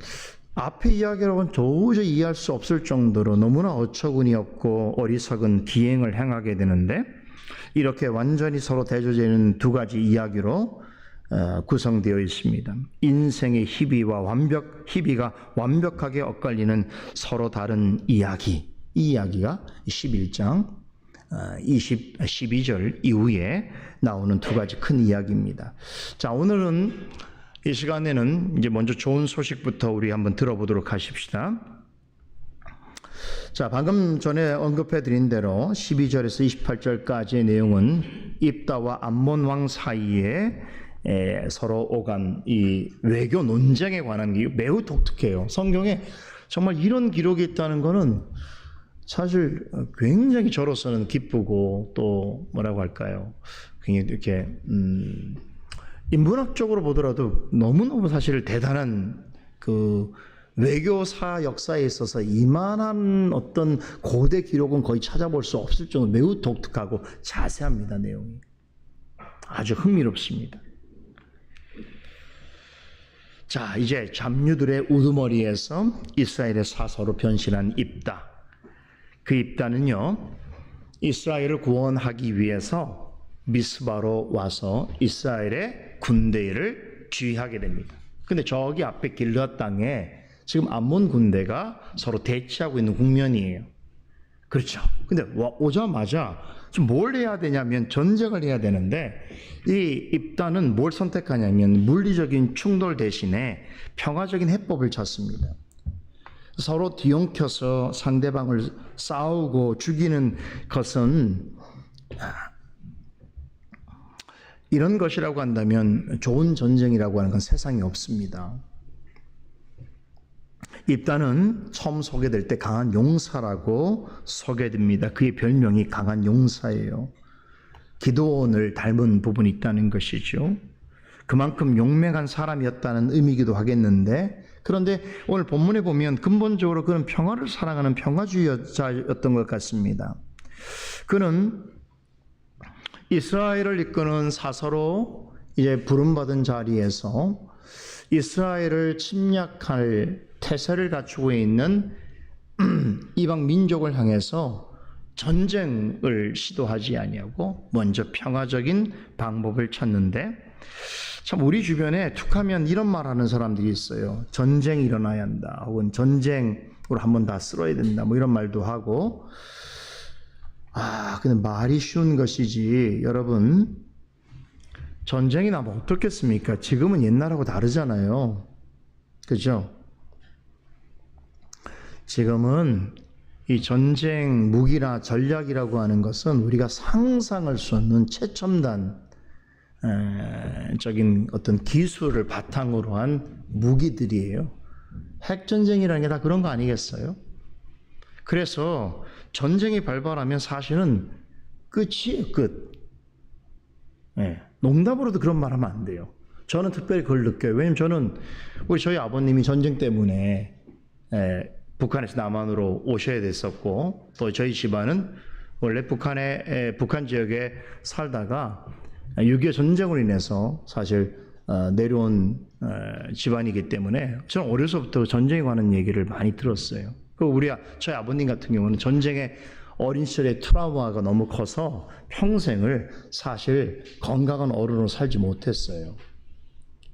앞의 이야기라고는 도저히 이해할 수 없을 정도로 너무나 어처구니 없고 어리석은 비행을 행하게 되는데 이렇게 완전히 서로 대조되는 두 가지 이야기로 구성되어 있습니다. 인생의 희비가 완벽하게 엇갈리는 서로 다른 이야기. 이 이야기가 11장 12절 이후에 나오는 두 가지 큰 이야기입니다. 자, 오늘은 이 시간에는 이제 먼저 좋은 소식부터 우리 한번 들어보도록 하십시다. 자, 방금 전에 언급해 드린 대로 12절에서 28절까지의 내용은 입다와 암몬 왕 사이에 서로 오간 이 외교 논쟁에 관한 게 매우 독특해요. 성경에 정말 이런 기록이 있다는 것은 사실 굉장히 저로서는 기쁘고 또 뭐라고 할까요? 굉장히 이렇게 인문학적으로 보더라도 너무너무 사실 대단한 그 외교사 역사에 있어서 이만한 어떤 고대 기록은 거의 찾아볼 수 없을 정도로 매우 독특하고 자세합니다. 내용이 아주 흥미롭습니다. 자, 이제 잡류들의 우두머리에서 이스라엘의 사서로 변신한 입다. 그 입다는요, 이스라엘을 구원하기 위해서 미스바로 와서 이스라엘의 군대를 지휘하게 됩니다. 근데 저기 앞에 길르앗 땅에 지금 암몬 군대가 서로 대치하고 있는 국면이에요. 그렇죠. 근데 오자마자 지금 뭘 해야 되냐면 전쟁을 해야 되는데 이 입다는 뭘 선택하냐면 물리적인 충돌 대신에 평화적인 해법을 찾습니다. 서로 뒤엉켜서 상대방을 싸우고 죽이는 것은 이런 것이라고 한다면 좋은 전쟁이라고 하는 건 세상에 없습니다. 입다는 처음 소개될 때 강한 용사라고 소개됩니다. 그의 별명이 강한 용사예요. 기드온을 닮은 부분이 있다는 것이죠. 그만큼 용맹한 사람이었다는 의미이기도 하겠는데, 그런데 오늘 본문에 보면 근본적으로 그는 평화를 사랑하는 평화주의자였던 것 같습니다. 그는 이스라엘을 이끄는 사서로 이제 부름받은 자리에서 이스라엘을 침략할 태세를 갖추고 있는 이방 민족을 향해서 전쟁을 시도하지 아니하고 먼저 평화적인 방법을 찾는데, 참 우리 주변에 툭하면 이런 말하는 사람들이 있어요. 전쟁이 일어나야 한다, 혹은 전쟁으로 한번 다 쓸어야 된다, 뭐 이런 말도 하고. 근데 말이 쉬운 것이지 여러분, 전쟁이 나면 어떻겠습니까? 지금은 옛날하고 다르잖아요. 그죠? 지금은 이 전쟁 무기나 전략이라고 하는 것은 우리가 상상할 수 없는 최첨단 적인 어떤 기술을 바탕으로 한 무기들이에요. 핵전쟁이라는 게 다 그런 거 아니겠어요? 그래서 전쟁이 발발하면 사실은 끝이에요, 끝. 농담으로도 그런 말 하면 안 돼요. 저는 특별히 그걸 느껴요. 왜냐면 저희 아버님이 전쟁 때문에 북한에서 남한으로 오셔야 됐었고, 또 저희 집안은 원래 북한 지역에 살다가 6.25 전쟁으로 인해서 사실 내려온 집안이기 때문에 저는 어려서부터 전쟁에 관한 얘기를 많이 들었어요. 저희 아버님 같은 경우는 전쟁에 어린 시절의 트라우마가 너무 커서 평생을 사실 건강한 어른으로 살지 못했어요.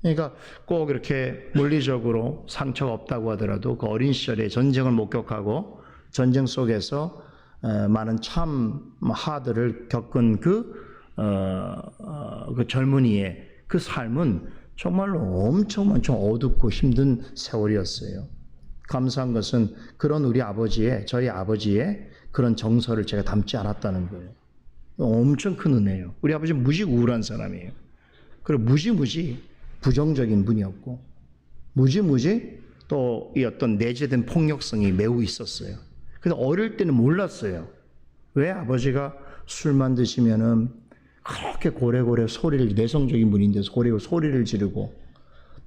그러니까 꼭 이렇게 물리적으로 상처가 없다고 하더라도 그 어린 시절에 전쟁을 목격하고 전쟁 속에서 많은 참 하들을 겪은 그 젊은이의 그 삶은 정말로 엄청 어둡고 힘든 세월이었어요. 감사한 것은 그런 저희 아버지의 그런 정서를 제가 담지 않았다는 거예요. 엄청 큰 은혜예요. 우리 아버지는 무지 우울한 사람이에요. 그리고 무지무지 부정적인 분이었고, 무지무지 또 이 어떤 내재된 폭력성이 매우 있었어요. 근데 어릴 때는 몰랐어요. 왜? 아버지가 술만 드시면은 그렇게 고래고래 소리를, 내성적인 분인데 고래고래 소리를 지르고,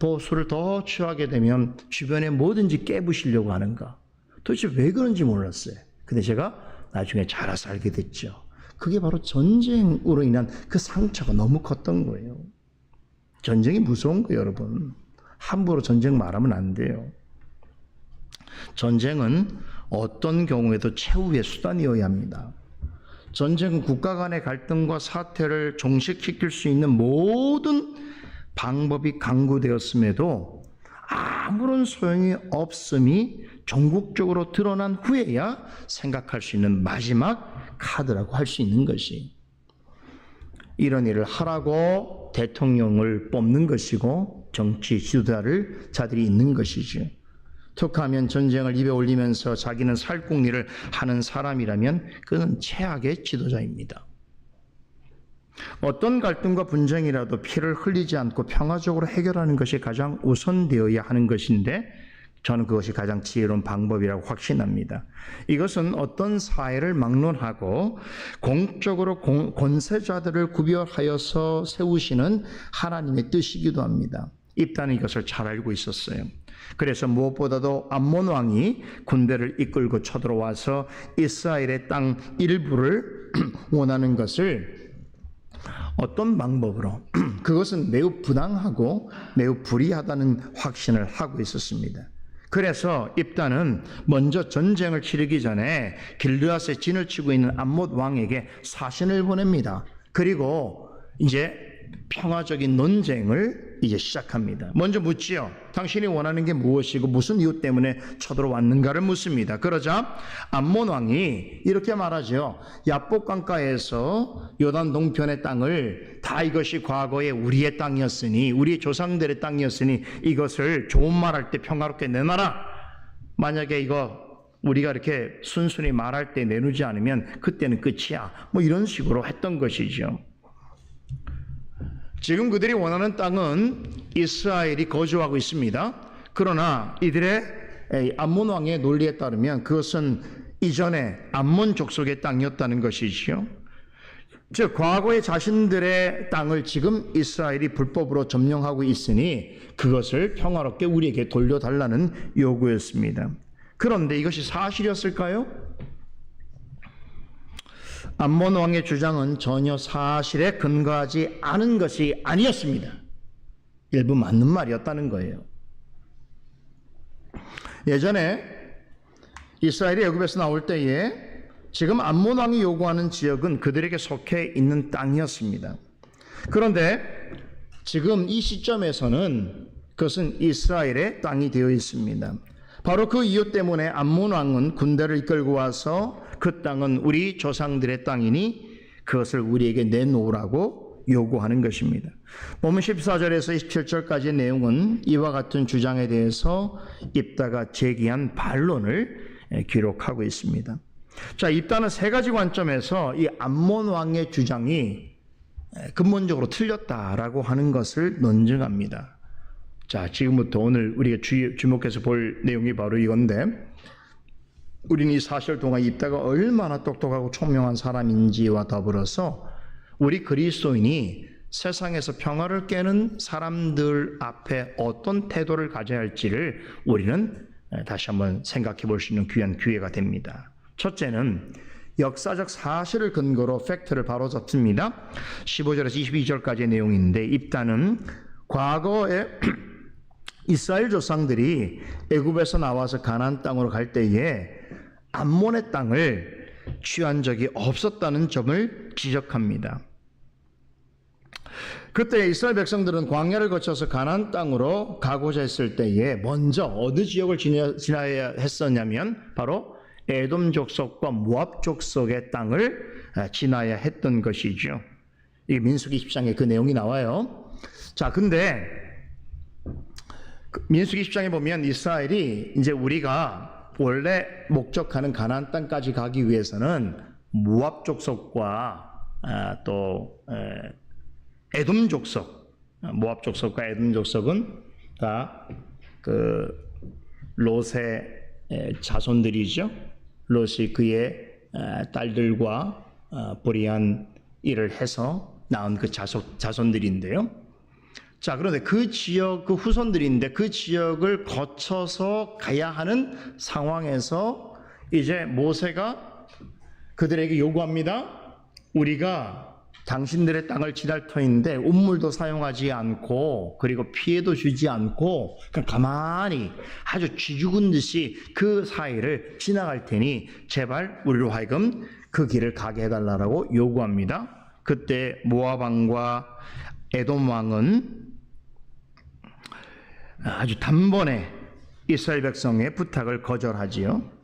또 술을 더 취하게 되면 주변에 뭐든지 깨부시려고 하는가. 도대체 왜 그런지 몰랐어요. 근데 제가 나중에 자라서 알게 됐죠. 그게 바로 전쟁으로 인한 그 상처가 너무 컸던 거예요. 전쟁이 무서운 거예요, 여러분. 함부로 전쟁 말하면 안 돼요. 전쟁은 어떤 경우에도 최후의 수단이어야 합니다. 전쟁은 국가 간의 갈등과 사태를 종식시킬 수 있는 모든 방법이 강구되었음에도 아무런 소용이 없음이 전국적으로 드러난 후에야 생각할 수 있는 마지막 카드라고 할 수 있는 것이, 이런 일을 하라고 대통령을 뽑는 것이고 정치 지도자들이 있는 것이죠. 툭하면 전쟁을 입에 올리면서 자기는 살궁리를 하는 사람이라면 그는 최악의 지도자입니다. 어떤 갈등과 분쟁이라도 피를 흘리지 않고 평화적으로 해결하는 것이 가장 우선되어야 하는 것인데, 저는 그것이 가장 지혜로운 방법이라고 확신합니다. 이것은 어떤 사회를 막론하고 공적으로 권세자들을 구별하여서 세우시는 하나님의 뜻이기도 합니다. 입다는 이것을 잘 알고 있었어요. 그래서 무엇보다도 암몬 왕이 군대를 이끌고 쳐들어와서 이스라엘의 땅 일부를 원하는 것을 어떤 방법으로, 그것은 매우 부당하고 매우 불의하다는 확신을 하고 있었습니다. 그래서 입다는 먼저 전쟁을 치르기 전에 길르앗에 진을 치고 있는 암몬 왕에게 사신을 보냅니다. 그리고 이제 평화적인 논쟁을 이제 시작합니다. 먼저 묻지요. 당신이 원하는 게 무엇이고 무슨 이유 때문에 쳐들어왔는가를 묻습니다. 그러자 암몬 왕이 이렇게 말하죠. 야복 강가에서 요단 동편의 땅을 다 이것이 과거에 우리의 땅이었으니, 우리 조상들의 땅이었으니 이것을 좋은 말할 때 평화롭게 내놔라. 만약에 이거 우리가 이렇게 순순히 말할 때 내놓지 않으면 그때는 끝이야. 뭐 이런 식으로 했던 것이죠. 지금 그들이 원하는 땅은 이스라엘이 거주하고 있습니다. 그러나 이들의 암몬 왕의 논리에 따르면 그것은 이전에 암몬 족속의 땅이었다는 것이지요. 즉 과거의 자신들의 땅을 지금 이스라엘이 불법으로 점령하고 있으니 그것을 평화롭게 우리에게 돌려달라는 요구였습니다. 그런데 이것이 사실이었을까요? 암몬 왕의 주장은 전혀 사실에 근거하지 않은 것이 아니었습니다. 일부 맞는 말이었다는 거예요. 예전에 이스라엘이 애굽에서 나올 때에 지금 암몬 왕이 요구하는 지역은 그들에게 속해 있는 땅이었습니다. 그런데 지금 이 시점에서는 그것은 이스라엘의 땅이 되어 있습니다. 바로 그 이유 때문에 암몬 왕은 군대를 이끌고 와서 그 땅은 우리 조상들의 땅이니 그것을 우리에게 내놓으라고 요구하는 것입니다. 보면 14절에서 27절까지의 내용은 이와 같은 주장에 대해서 입다가 제기한 반론을 기록하고 있습니다. 자, 입다는 세 가지 관점에서 이 암몬 왕의 주장이 근본적으로 틀렸다라고 하는 것을 논증합니다. 자, 지금부터 오늘 우리가 주목해서 볼 내용이 바로 이건데, 우리는 이 사실 동안 입다가 얼마나 똑똑하고 총명한 사람인지와 더불어서 우리 그리스도인이 세상에서 평화를 깨는 사람들 앞에 어떤 태도를 가져야 할지를 우리는 다시 한번 생각해 볼 수 있는 귀한 기회가 됩니다. 첫째는 역사적 사실을 근거로 팩트를 바로잡습니다. 15절에서 22절까지의 내용인데, 입다는 과거에 이스라엘 조상들이 애굽에서 나와서 가나안 땅으로 갈 때에 암몬의 땅을 취한 적이 없었다는 점을 지적합니다. 그때 이스라엘 백성들은 광야를 거쳐서 가나안 땅으로 가고자 했을 때에 먼저 어느 지역을 지나야 했었냐면 바로 에돔 족속과 모압 족속의 땅을 지나야 했던 것이죠. 이 민수기 10장에 그 내용이 나와요. 자, 근데 민수기 10장에 보면 이스라엘이 이제 우리가 원래 목적하는 가나안 땅까지 가기 위해서는 모압 족속과 또 에돔 족속, 모압 족속과 에돔 족속은 다 그 롯의 자손들이죠. 롯이 그의 딸들과 불의한 일을 해서 낳은 그 자손들인데요. 자, 그런데 그 지역, 그 후손들인데 그 지역을 거쳐서 가야 하는 상황에서 이제 모세가 그들에게 요구합니다. 우리가 당신들의 땅을 지날 터인데 운물도 사용하지 않고 그리고 피해도 주지 않고 그냥 가만히 아주 쥐죽은 듯이 그 사이를 지나갈 테니 제발 우리로 하여금 그 길을 가게 해달라고 요구합니다. 그때 모압 왕과 에돔 왕은 아주 단번에 이스라엘 백성의 부탁을 거절하지요.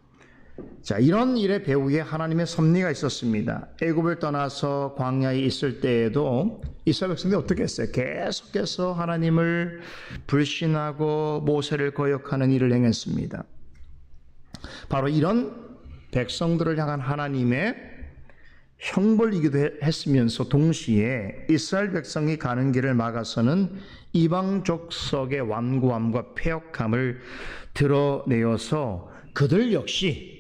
자, 이런 일의 배후에 하나님의 섭리가 있었습니다. 애굽을 떠나서 광야에 있을 때에도 이스라엘 백성들이 어떻게 했어요? 계속해서 하나님을 불신하고 모세를 거역하는 일을 행했습니다. 바로 이런 백성들을 향한 하나님의 형벌이기도 했으면서 동시에 이스라엘 백성이 가는 길을 막아서는 이방 족속의 완고함과 패역함을 드러내어서 그들 역시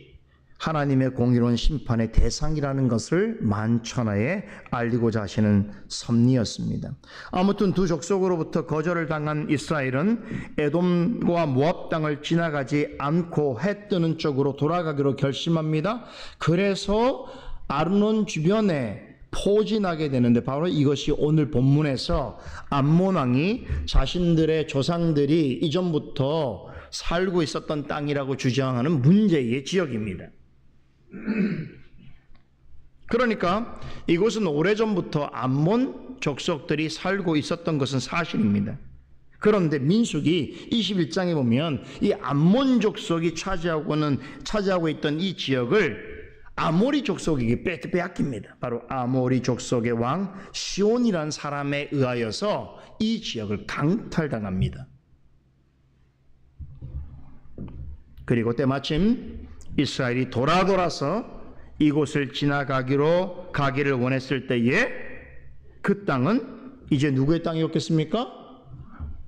하나님의 공의로운 심판의 대상이라는 것을 만천하에 알리고자 하시는 섭리였습니다. 아무튼 두 족속으로부터 거절을 당한 이스라엘은 에돔과 모압 땅을 지나가지 않고 해 뜨는 쪽으로 돌아가기로 결심합니다. 그래서 아르논 주변에 포진하게 되는데 바로 이것이 오늘 본문에서 암몬 왕이 자신들의 조상들이 이전부터 살고 있었던 땅이라고 주장하는 문제의 지역입니다. 그러니까 이곳은 오래전부터 암몬 족속들이 살고 있었던 것은 사실입니다. 그런데 민수기 21장에 보면 이 암몬 족속이 차지하고 있던 이 지역을 아모리 족속에게 빼앗깁니다. 바로 아모리 족속의 왕 시온이라는 사람에 의하여서 이 지역을 강탈당합니다. 그리고 때마침 이스라엘이 돌아서 이곳을 가기를 원했을 때에 그 땅은 이제 누구의 땅이었겠습니까?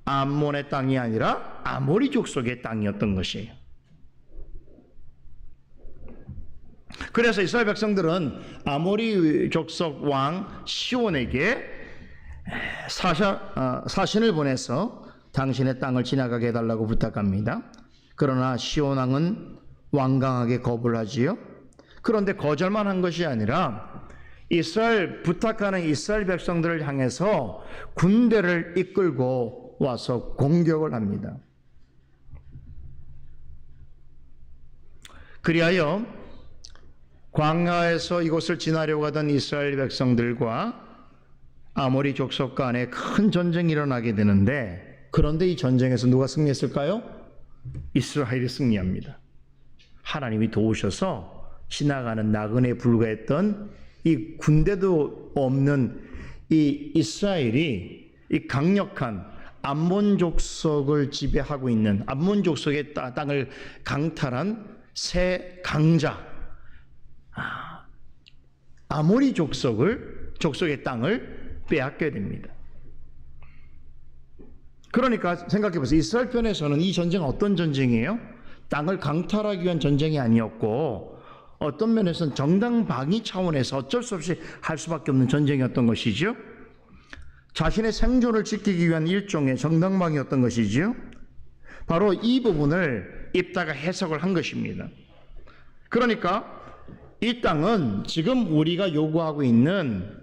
암몬의 땅이 아니라 아모리 족속의 땅이었던 것이에요. 그래서 이스라엘 백성들은 아모리 족속 왕 시온에게 사신을 보내서 당신의 땅을 지나가게 해달라고 부탁합니다. 그러나 시온 왕은 완강하게 거부를 하지요. 그런데 거절만 한 것이 아니라 부탁하는 이스라엘 백성들을 향해서 군대를 이끌고 와서 공격을 합니다. 그리하여 광야에서 이곳을 지나려고 하던 이스라엘 백성들과 아모리 족속 간에 큰 전쟁이 일어나게 되는데, 그런데 이 전쟁에서 누가 승리했을까요? 이스라엘이 승리합니다. 하나님이 도우셔서 지나가는 나그네에 불과했던 이 군대도 없는 이 이스라엘이 이 강력한 암몬 족속을 지배하고 있는 암몬 족속의 땅을 강탈한 새 강자 아모리 족속의 땅을 빼앗게 됩니다. 그러니까 생각해 보세요. 이스라엘 편에서는 이 전쟁은 어떤 전쟁이에요? 땅을 강탈하기 위한 전쟁이 아니었고, 어떤 면에서는 정당방위 차원에서 어쩔 수 없이 할 수밖에 없는 전쟁이었던 것이죠. 자신의 생존을 지키기 위한 일종의 정당방위였던 것이죠. 바로 이 부분을 입다가 해석을 한 것입니다. 그러니까 이 땅은 지금 우리가 요구하고 있는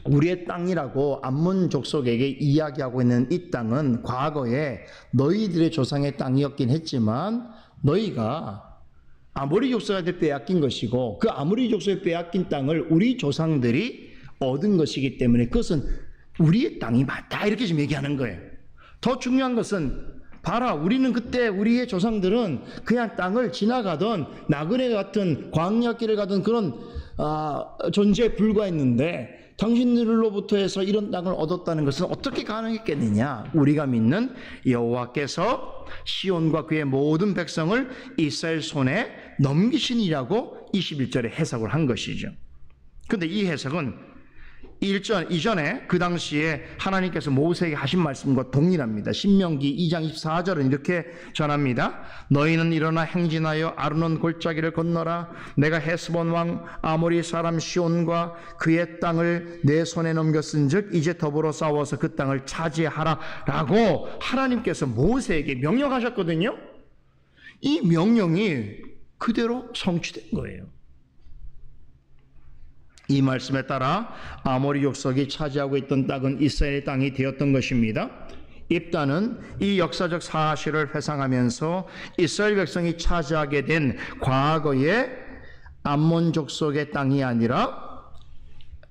우리의 땅이라고 암몬 족속에게 이야기하고 있는 이 땅은 과거에 너희들의 조상의 땅이었긴 했지만 너희가 아모리 족속한테 빼앗긴 것이고, 그 아모리 족속에 빼앗긴 땅을 우리 조상들이 얻은 것이기 때문에 그것은 우리의 땅이 맞다, 이렇게 지금 얘기하는 거예요. 더 중요한 것은 봐라, 우리는 그때 우리의 조상들은 그냥 땅을 지나가던 나그네 같은 광야길을 가던 그런 존재에 불과했는데 당신들로부터 해서 이런 땅을 얻었다는 것은 어떻게 가능했겠느냐? 우리가 믿는 여호와께서 시온과 그의 모든 백성을 이스라엘 손에 넘기시니라고 21절에 해석을 한 것이죠. 그런데 이 해석은 이전에 그 당시에 하나님께서 모세에게 하신 말씀과 동일합니다. 신명기 2장 24절은 이렇게 전합니다. 너희는 일어나 행진하여 아르논 골짜기를 건너라. 내가 헤스본 왕 아모리 사람 시온과 그의 땅을 내 손에 넘겼은즉 이제 더불어 싸워서 그 땅을 차지하라 라고 하나님께서 모세에게 명령하셨거든요. 이 명령이 그대로 성취된 거예요. 이 말씀에 따라 아모리 족속이 차지하고 있던 땅은 이스라엘의 땅이 되었던 것입니다. 입다는 이 역사적 사실을 회상하면서 이스라엘 백성이 차지하게 된 과거의 암몬 족속의 땅이 아니라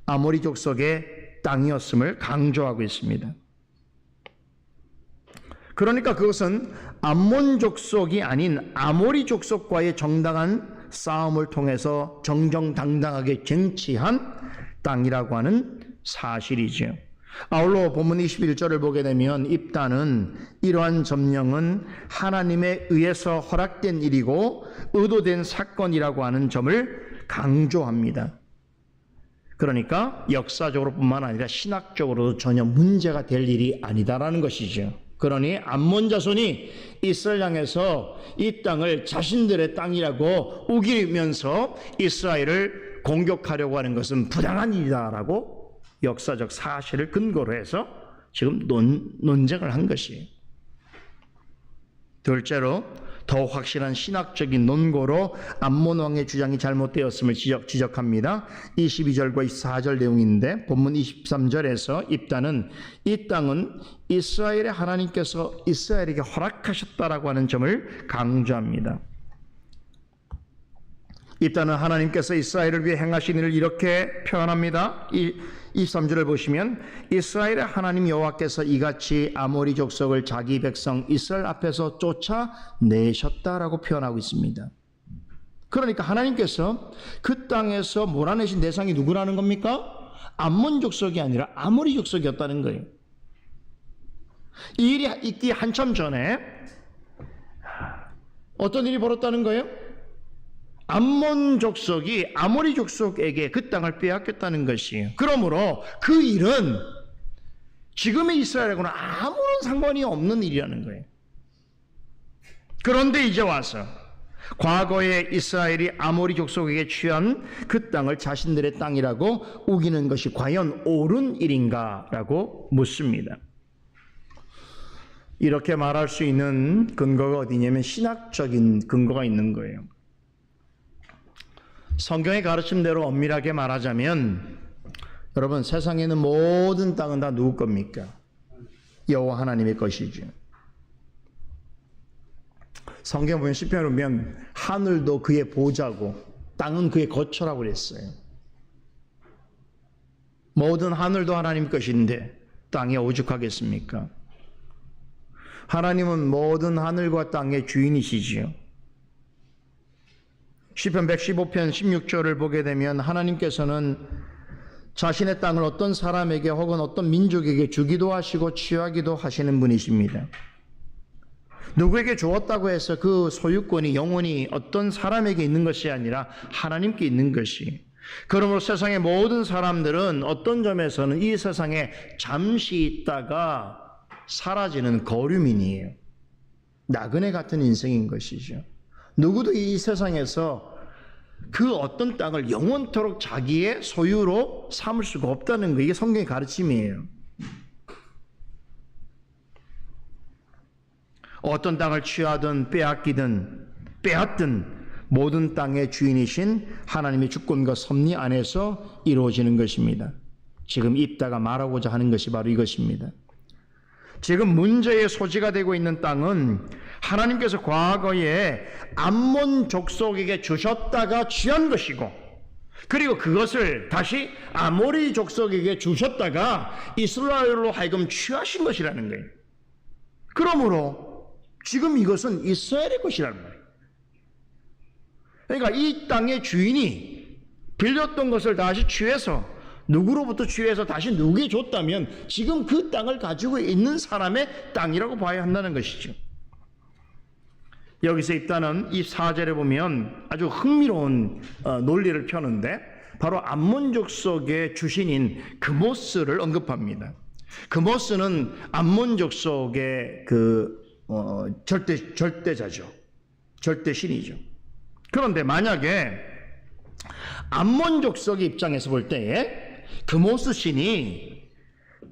아모리 족속의 땅이었음을 강조하고 있습니다. 그러니까 그것은 암몬 족속이 아닌 아모리 족속과의 정당한 싸움을 통해서 정정당당하게 쟁취한 땅이라고 하는 사실이죠. 아울러 본문 21절을 보게 되면 입다는 이러한 점령은 하나님에 의해서 허락된 일이고 의도된 사건이라고 하는 점을 강조합니다. 그러니까 역사적으로 뿐만 아니라 신학적으로도 전혀 문제가 될 일이 아니다라는 것이죠. 그러니 암몬 자손이 이스라엘 향해서 이 땅을 자신들의 땅이라고 우기면서 이스라엘을 공격하려고 하는 것은 부당한 일이다라고 역사적 사실을 근거로 해서 지금 논쟁을 한 것이에요. 둘째로 더 확실한 신학적인 논거로 암몬 왕의 주장이 잘못되었음을 지적합니다. 22절과 24절 내용인데 본문 23절에서 입다는 이 땅은 이스라엘의 하나님께서 이스라엘에게 허락하셨다라고 하는 점을 강조합니다. 입다는 하나님께서 이스라엘을 위해 행하신 일을 이렇게 표현합니다. 23절을 보시면 이스라엘의 하나님 여호와께서 이같이 아모리 족속을 자기 백성 이스라엘 앞에서 쫓아내셨다라고 표현하고 있습니다. 그러니까 하나님께서 그 땅에서 몰아내신 대상이 누구라는 겁니까? 암몬 족속이 아니라 아모리 족속이었다는 거예요. 이 일이 있기 한참 전에 어떤 일이 벌었다는 거예요? 암몬 족속이 아모리 족속에게 그 땅을 빼앗겼다는 것이에요. 그러므로 그 일은 지금의 이스라엘하고는 아무런 상관이 없는 일이라는 거예요. 그런데 이제 와서 과거에 이스라엘이 아모리 족속에게 취한 그 땅을 자신들의 땅이라고 우기는 것이 과연 옳은 일인가라고 묻습니다. 이렇게 말할 수 있는 근거가 어디냐면 신학적인 근거가 있는 거예요. 성경의 가르침대로 엄밀하게 말하자면 여러분 세상에 있는 모든 땅은 다 누구 겁니까? 여호와 하나님의 것이죠. 성경 보면 시편을 보면 하늘도 그의 보좌고 땅은 그의 거처라고 그랬어요. 모든 하늘도 하나님 것인데 땅에 오죽하겠습니까? 하나님은 모든 하늘과 땅의 주인이시지요. 시편 115편 16절을 보게 되면 하나님께서는 자신의 땅을 어떤 사람에게 혹은 어떤 민족에게 주기도 하시고 취하기도 하시는 분이십니다. 누구에게 주었다고 해서 그 소유권이 영원히 어떤 사람에게 있는 것이 아니라 하나님께 있는 것이. 그러므로 세상의 모든 사람들은 어떤 점에서는 이 세상에 잠시 있다가 사라지는 거류민이에요. 나그네 같은 인생인 것이죠. 누구도 이 세상에서 그 어떤 땅을 영원토록 자기의 소유로 삼을 수가 없다는 거, 이게 성경의 가르침이에요. 어떤 땅을 취하든 빼앗든 모든 땅의 주인이신 하나님의 주권과 섭리 안에서 이루어지는 것입니다. 지금 입다가 말하고자 하는 것이 바로 이것입니다. 지금 문제의 소지가 되고 있는 땅은 하나님께서 과거에 암몬 족속에게 주셨다가 취한 것이고, 그리고 그것을 다시 아모리 족속에게 주셨다가 이스라엘로 하여금 취하신 것이라는 거예요. 그러므로 지금 이것은 이스라엘의 것이라는 거예요. 그러니까 이 땅의 주인이 빌렸던 것을 다시 취해서 누구로부터 취해서 다시 누구에게 줬다면 지금 그 땅을 가지고 있는 사람의 땅이라고 봐야 한다는 것이죠. 여기서 입다는 이 4절에 보면 아주 흥미로운 논리를 펴는데 바로 암몬 족속의 주신인 그모스를 언급합니다. 그모스는 암몬 족속의 절대자죠. 절대신이죠. 그런데 만약에 암몬 족속의 입장에서 볼 때에 그모스 신이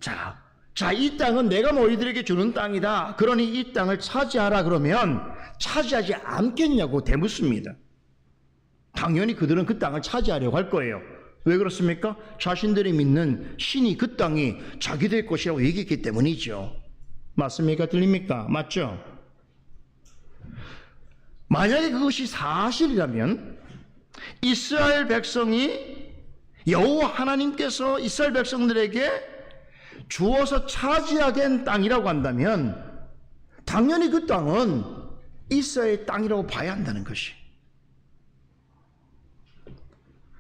자, 이 땅은 내가 너희들에게 주는 땅이다. 그러니 이 땅을 차지하라 그러면 차지하지 않겠냐고 대묻습니다. 당연히 그들은 그 땅을 차지하려고 할 거예요. 왜 그렇습니까? 자신들이 믿는 신이 그 땅이 자기들 것이라고 얘기했기 때문이죠. 맞습니까? 들립니까? 맞죠? 만약에 그것이 사실이라면 이스라엘 백성이 여호와 하나님께서 이스라엘 백성들에게 주어서 차지하게 한 땅이라고 한다면 당연히 그 땅은 이스라엘 땅이라고 봐야 한다는 것이.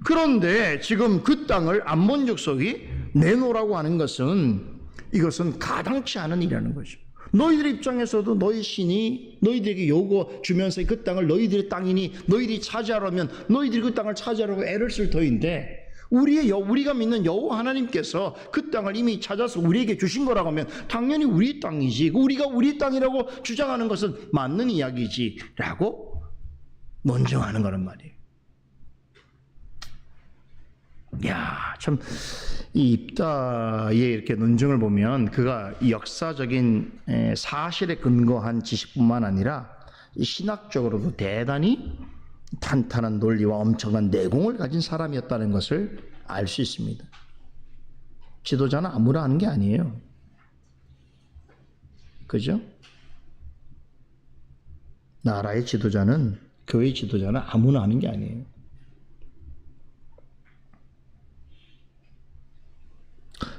그런데 지금 그 땅을 암몬 족속이 내놓으라고 하는 것은 이것은 가당치 않은 일이라는 거죠. 너희들 입장에서도 너희 신이 너희들에게 요구 주면서 그 땅을 너희들의 땅이니 너희들이 차지하려면 너희들이 그 땅을 차지하려고 애를 쓸 터인데 우리가 믿는 여호와 하나님께서 그 땅을 이미 찾아서 우리에게 주신 거라고 하면 당연히 우리 땅이지, 우리가 우리 땅이라고 주장하는 것은 맞는 이야기지 라고 논증하는 거란 말이에요. 야, 참 이 입다의 이렇게 논증을 보면 그가 역사적인 사실에 근거한 지식뿐만 아니라 신학적으로도 대단히 탄탄한 논리와 엄청난 내공을 가진 사람이었다는 것을 알 수 있습니다. 지도자는 아무나 하는 게 아니에요. 그죠? 나라의 지도자는, 교회의 지도자는 아무나 하는 게 아니에요.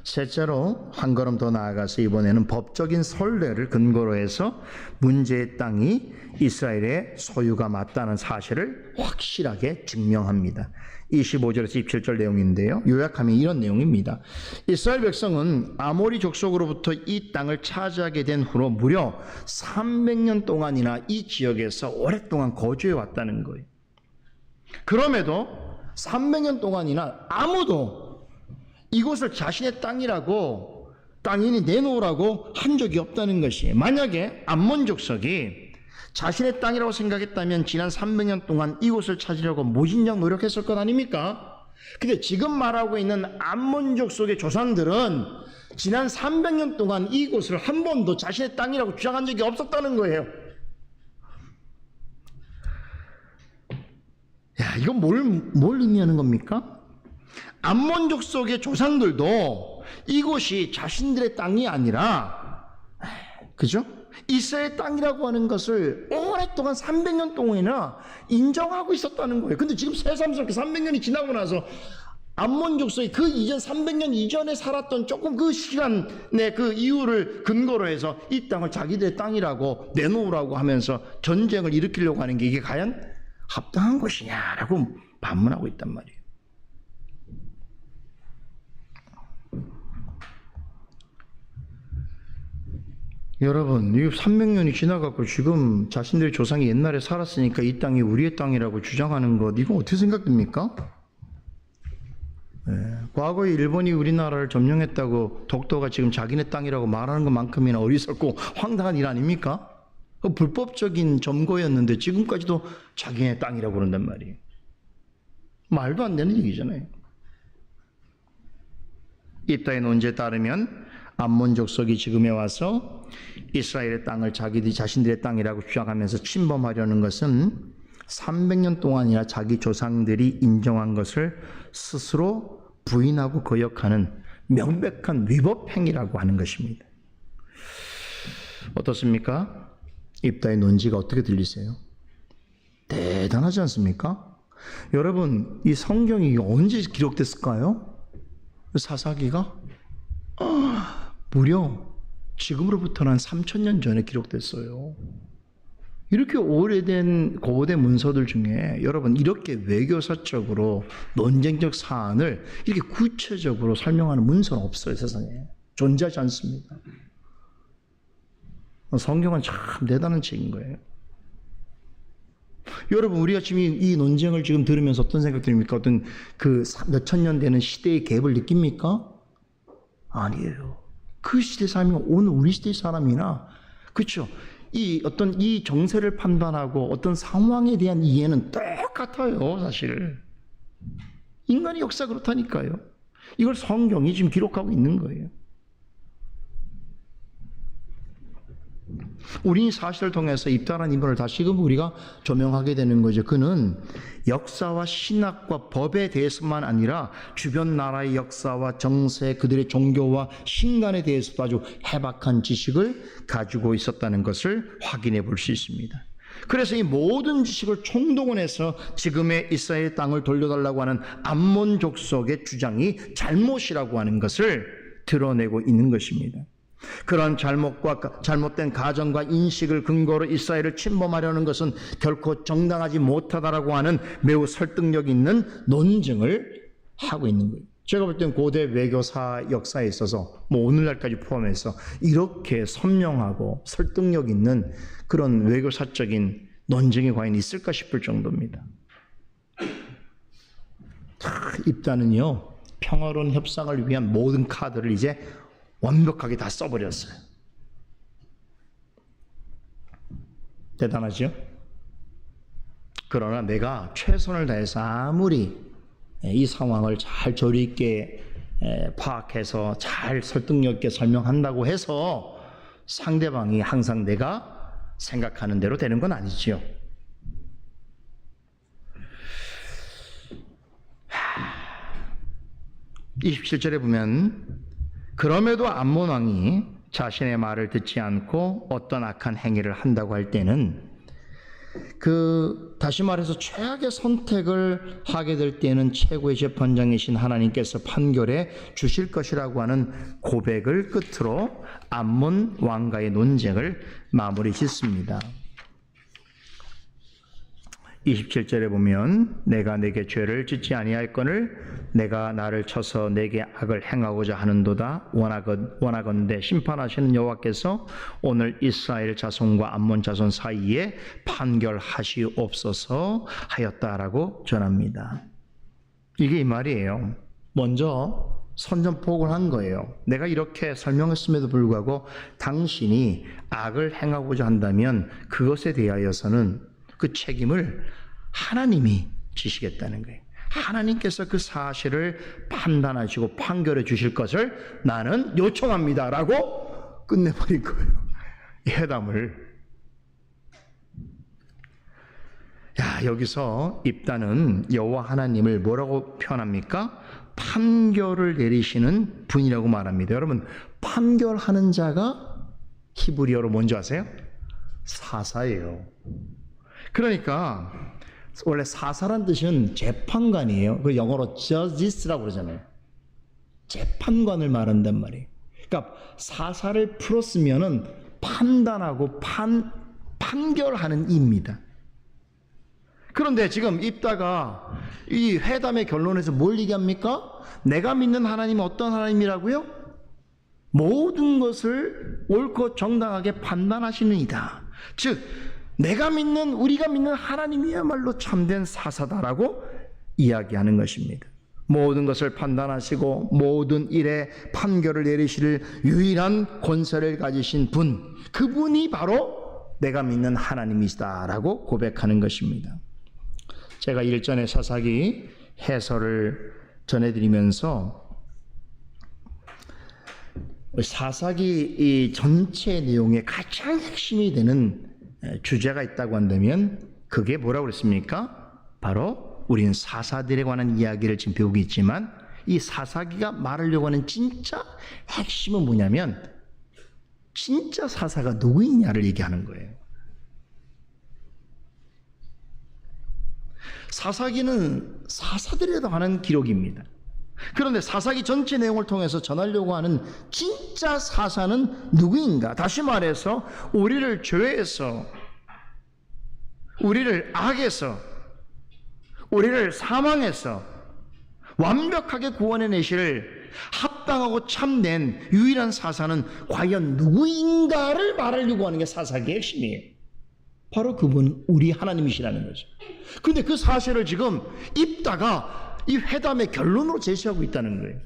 셋째로 한 걸음 더 나아가서 이번에는 법적인 선례를 근거로 해서 문제의 땅이 이스라엘의 소유가 맞다는 사실을 확실하게 증명합니다. 25절에서 27절 내용인데요. 요약하면 이런 내용입니다. 이스라엘 백성은 아모리 족속으로부터 이 땅을 차지하게 된 후로 무려 300년 동안이나 이 지역에서 오랫동안 거주해 왔다는 거예요. 그럼에도 300년 동안이나 아무도 이곳을 자신의 땅이라고 땅인이 내놓으라고 한 적이 없다는 것이, 만약에 암몬 족속이 자신의 땅이라고 생각했다면 지난 300년 동안 이곳을 찾으려고 무진장 노력했을 것 아닙니까? 근데 지금 말하고 있는 암몬 족속의 조상들은 지난 300년 동안 이곳을 한 번도 자신의 땅이라고 주장한 적이 없었다는 거예요. 야, 이건 뭘 의미하는 겁니까? 암몬 족속의 조상들도 이곳이 자신들의 땅이 아니라, 그죠? 이스라엘 땅이라고 하는 것을 오랫동안 300년 동안이나 인정하고 있었다는 거예요. 근데 지금 새삼스럽게 300년이 지나고 나서 암몬 족속이 그 이전 300년 이전에 살았던 조금 그 시간의 그 이유를 근거로 해서 이 땅을 자기들의 땅이라고 내놓으라고 하면서 전쟁을 일으키려고 하는 게 이게 과연 합당한 것이냐라고 반문하고 있단 말이에요. 여러분, 이 300년이 지나가고 지금 자신들의 조상이 옛날에 살았으니까 이 땅이 우리의 땅이라고 주장하는 것, 이거 어떻게 생각됩니까? 과거에 일본이 우리나라를 점령했다고 독도가 지금 자기네 땅이라고 말하는 것만큼이나 어리석고 황당한 일 아닙니까? 불법적인 점거였는데 지금까지도 자기네 땅이라고 그런단 말이에요. 말도 안 되는 얘기잖아요. 입다의 논지에 따르면 암몬 족속이 지금에 와서 이스라엘의 땅을 자신들의 땅이라고 주장하면서 침범하려는 것은 300년 동안이나 자기 조상들이 인정한 것을 스스로 부인하고 거역하는 명백한 위법 행위라고 하는 것입니다. 어떻습니까? 입다의 논지가 어떻게 들리세요? 대단하지 않습니까? 여러분, 이 성경이 언제 기록됐을까요? 사사기가? 무려 지금으로부터는 한 3000년 전에 기록됐어요. 이렇게 오래된 고대 문서들 중에 여러분 이렇게 외교사적으로 논쟁적 사안을 이렇게 구체적으로 설명하는 문서는 없어요. 세상에 존재하지 않습니다. 성경은 참 대단한 책인 거예요. 여러분, 우리가 지금 이 논쟁을 지금 들으면서 어떤 생각 듭니까? 어떤 그 몇천 년 되는 시대의 갭을 느낍니까? 아니에요. 그 시대 사람이 오늘 우리 시대 사람이나, 그렇죠? 이 어떤 이 정세를 판단하고 어떤 상황에 대한 이해는 똑같아요, 사실. 인간의 역사 그렇다니까요. 이걸 성경이 지금 기록하고 있는 거예요. 우리 사실을 통해서 입다라는 인물을 다시금 우리가 조명하게 되는 거죠. 그는 역사와 신학과 법에 대해서만 아니라 주변 나라의 역사와 정세, 그들의 종교와 신간에 대해서도 아주 해박한 지식을 가지고 있었다는 것을 확인해 볼 수 있습니다. 그래서 이 모든 지식을 총동원해서 지금의 이스라엘 땅을 돌려달라고 하는 암몬 족속의 주장이 잘못이라고 하는 것을 드러내고 있는 것입니다. 그런 잘못된 가정과 인식을 근거로 이스라엘을 침범하려는 것은 결코 정당하지 못하다라고 하는 매우 설득력 있는 논증을 하고 있는 거예요. 제가 볼 땐 고대 외교사 역사에 있어서 오늘날까지 포함해서 이렇게 선명하고 설득력 있는 그런 외교사적인 논쟁이 과연 있을까 싶을 정도입니다. 입단은요, 평화로운 협상을 위한 모든 카드를 이제 완벽하게 다 써버렸어요. 대단하죠? 그러나 내가 최선을 다해서 아무리 이 상황을 잘 조리 있게 파악해서 잘 설득력 있게 설명한다고 해서 상대방이 항상 내가 생각하는 대로 되는 건 아니지요. 27절에 보면 그럼에도 암몬 왕이 자신의 말을 듣지 않고 어떤 악한 행위를 한다고 할 때는 다시 말해서 최악의 선택을 하게 될 때는 최고의 재판장이신 하나님께서 판결해 주실 것이라고 하는 고백을 끝으로 암몬 왕과의 논쟁을 마무리 짓습니다. 27절에 보면 내가 내게 죄를 짓지 아니할거늘 내가 나를 쳐서 내게 악을 행하고자 하는도다. 원하건대 심판하시는 여호와께서 오늘 이스라엘 자손과 암몬 자손 사이에 판결하시옵소서 하였다라고 전합니다. 이게 이 말이에요. 먼저 선전포고를 한 거예요. 내가 이렇게 설명했음에도 불구하고 당신이 악을 행하고자 한다면 그것에 대하여서는 그 책임을 하나님이 지시겠다는 거예요. 하나님께서 그 사실을 판단하시고 판결해 주실 것을 나는 요청합니다 라고 끝내버린 거예요. 이 회담을. 여기서 입단은 여호와 하나님을 뭐라고 표현합니까? 판결을 내리시는 분이라고 말합니다. 여러분, 판결하는 자가 히브리어로 뭔지 아세요? 사사예요. 그러니까 원래 사사란 뜻은 재판관이에요. 그 영어로 judges라고 그러잖아요. 재판관을 말한단 말이에요. 그러니까 사사를 풀었으면은 판단하고 판결하는 이입니다. 그런데 지금 입다가 이 회담의 결론에서 뭘 얘기합니까? 내가 믿는 하나님은 어떤 하나님이라고요? 모든 것을 옳고 정당하게 판단하시는 이다. 즉 우리가 믿는 하나님이야말로 참된 사사다라고 이야기하는 것입니다. 모든 것을 판단하시고 모든 일에 판결을 내리실 유일한 권세를 가지신 분, 그분이 바로 내가 믿는 하나님이시다라고 고백하는 것입니다. 제가 일전에 사사기 해설을 전해드리면서 사사기 이 전체 내용의 가장 핵심이 되는 주제가 있다고 한다면 그게 뭐라고 그랬습니까? 바로 우리는 사사들에 관한 이야기를 지금 배우고 있지만 이 사사기가 말하려고 하는 진짜 핵심은 뭐냐면 진짜 사사가 누구이냐를 얘기하는 거예요. 사사기는 사사들에 관한 기록입니다. 그런데 사사기 전체 내용을 통해서 전하려고 하는 진짜 사사는 누구인가? 다시 말해서 우리를 죄에서, 우리를 악에서, 우리를 사망에서 완벽하게 구원해내실 합당하고 참된 유일한 사사는 과연 누구인가를 말하려고 하는 게 사사기의 핵심이에요. 바로 그분 우리 하나님이시라는 거죠. 그런데 그 사실을 지금 입다가 이 회담의 결론으로 제시하고 있다는 거예요.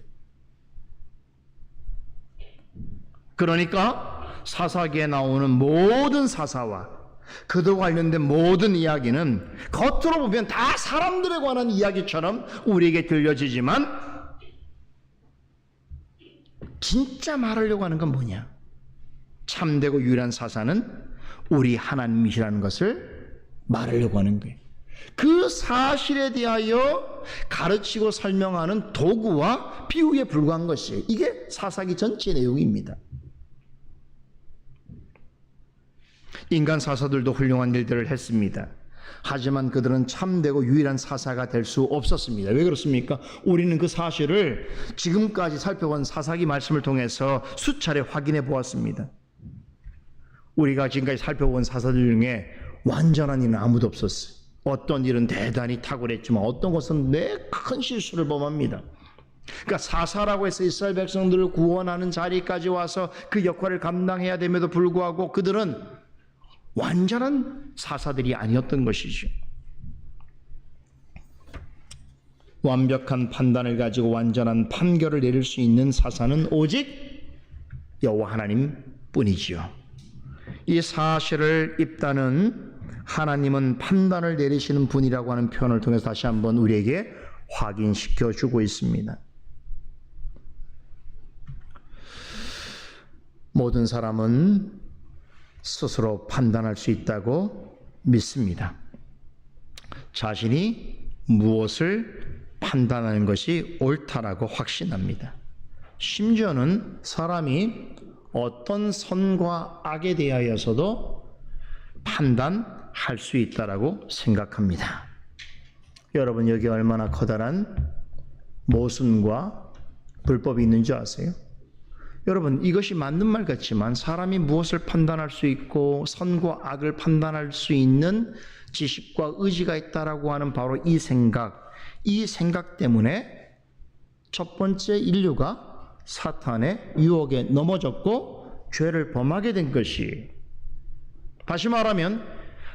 그러니까 사사기에 나오는 모든 사사와 그도 관련된 모든 이야기는 겉으로 보면 다 사람들에 관한 이야기처럼 우리에게 들려지지만 진짜 말하려고 하는 건 뭐냐? 참되고 유일한 사사는 우리 하나님이시라는 것을 말하려고 하는 거예요. 그 사실에 대하여 가르치고 설명하는 도구와 비유에 불과한 것이에요. 이게 사사기 전체 내용입니다. 인간 사사들도 훌륭한 일들을 했습니다. 하지만 그들은 참되고 유일한 사사가 될 수 없었습니다. 왜 그렇습니까? 우리는 그 사실을 지금까지 살펴본 사사기 말씀을 통해서 수차례 확인해 보았습니다. 우리가 지금까지 살펴본 사사들 중에 완전한 이는 아무도 없었어요. 어떤 일은 대단히 탁월했지만 어떤 것은 큰 실수를 범합니다. 그러니까 사사라고 해서 이스라엘 백성들을 구원하는 자리까지 와서 그 역할을 감당해야 됨에도 불구하고 그들은 완전한 사사들이 아니었던 것이죠. 완벽한 판단을 가지고 완전한 판결을 내릴 수 있는 사사는 오직 여호와 하나님 뿐이지요. 이 사실을 입다는 하나님은 판단을 내리시는 분이라고 하는 표현을 통해서 다시 한번 우리에게 확인시켜 주고 있습니다. 모든 사람은 스스로 판단할 수 있다고 믿습니다. 자신이 무엇을 판단하는 것이 옳다라고 확신합니다. 심지어는 사람이 어떤 선과 악에 대하여서도 판단할 수 있다라고 생각합니다. 여러분, 여기 얼마나 커다란 모순과 불법이 있는 줄 아세요? 여러분, 이것이 맞는 말 같지만 사람이 무엇을 판단할 수 있고 선과 악을 판단할 수 있는 지식과 의지가 있다라고 하는 바로 이 생각 때문에 첫 번째 인류가 사탄의 유혹에 넘어졌고 죄를 범하게 된 것이, 다시 말하면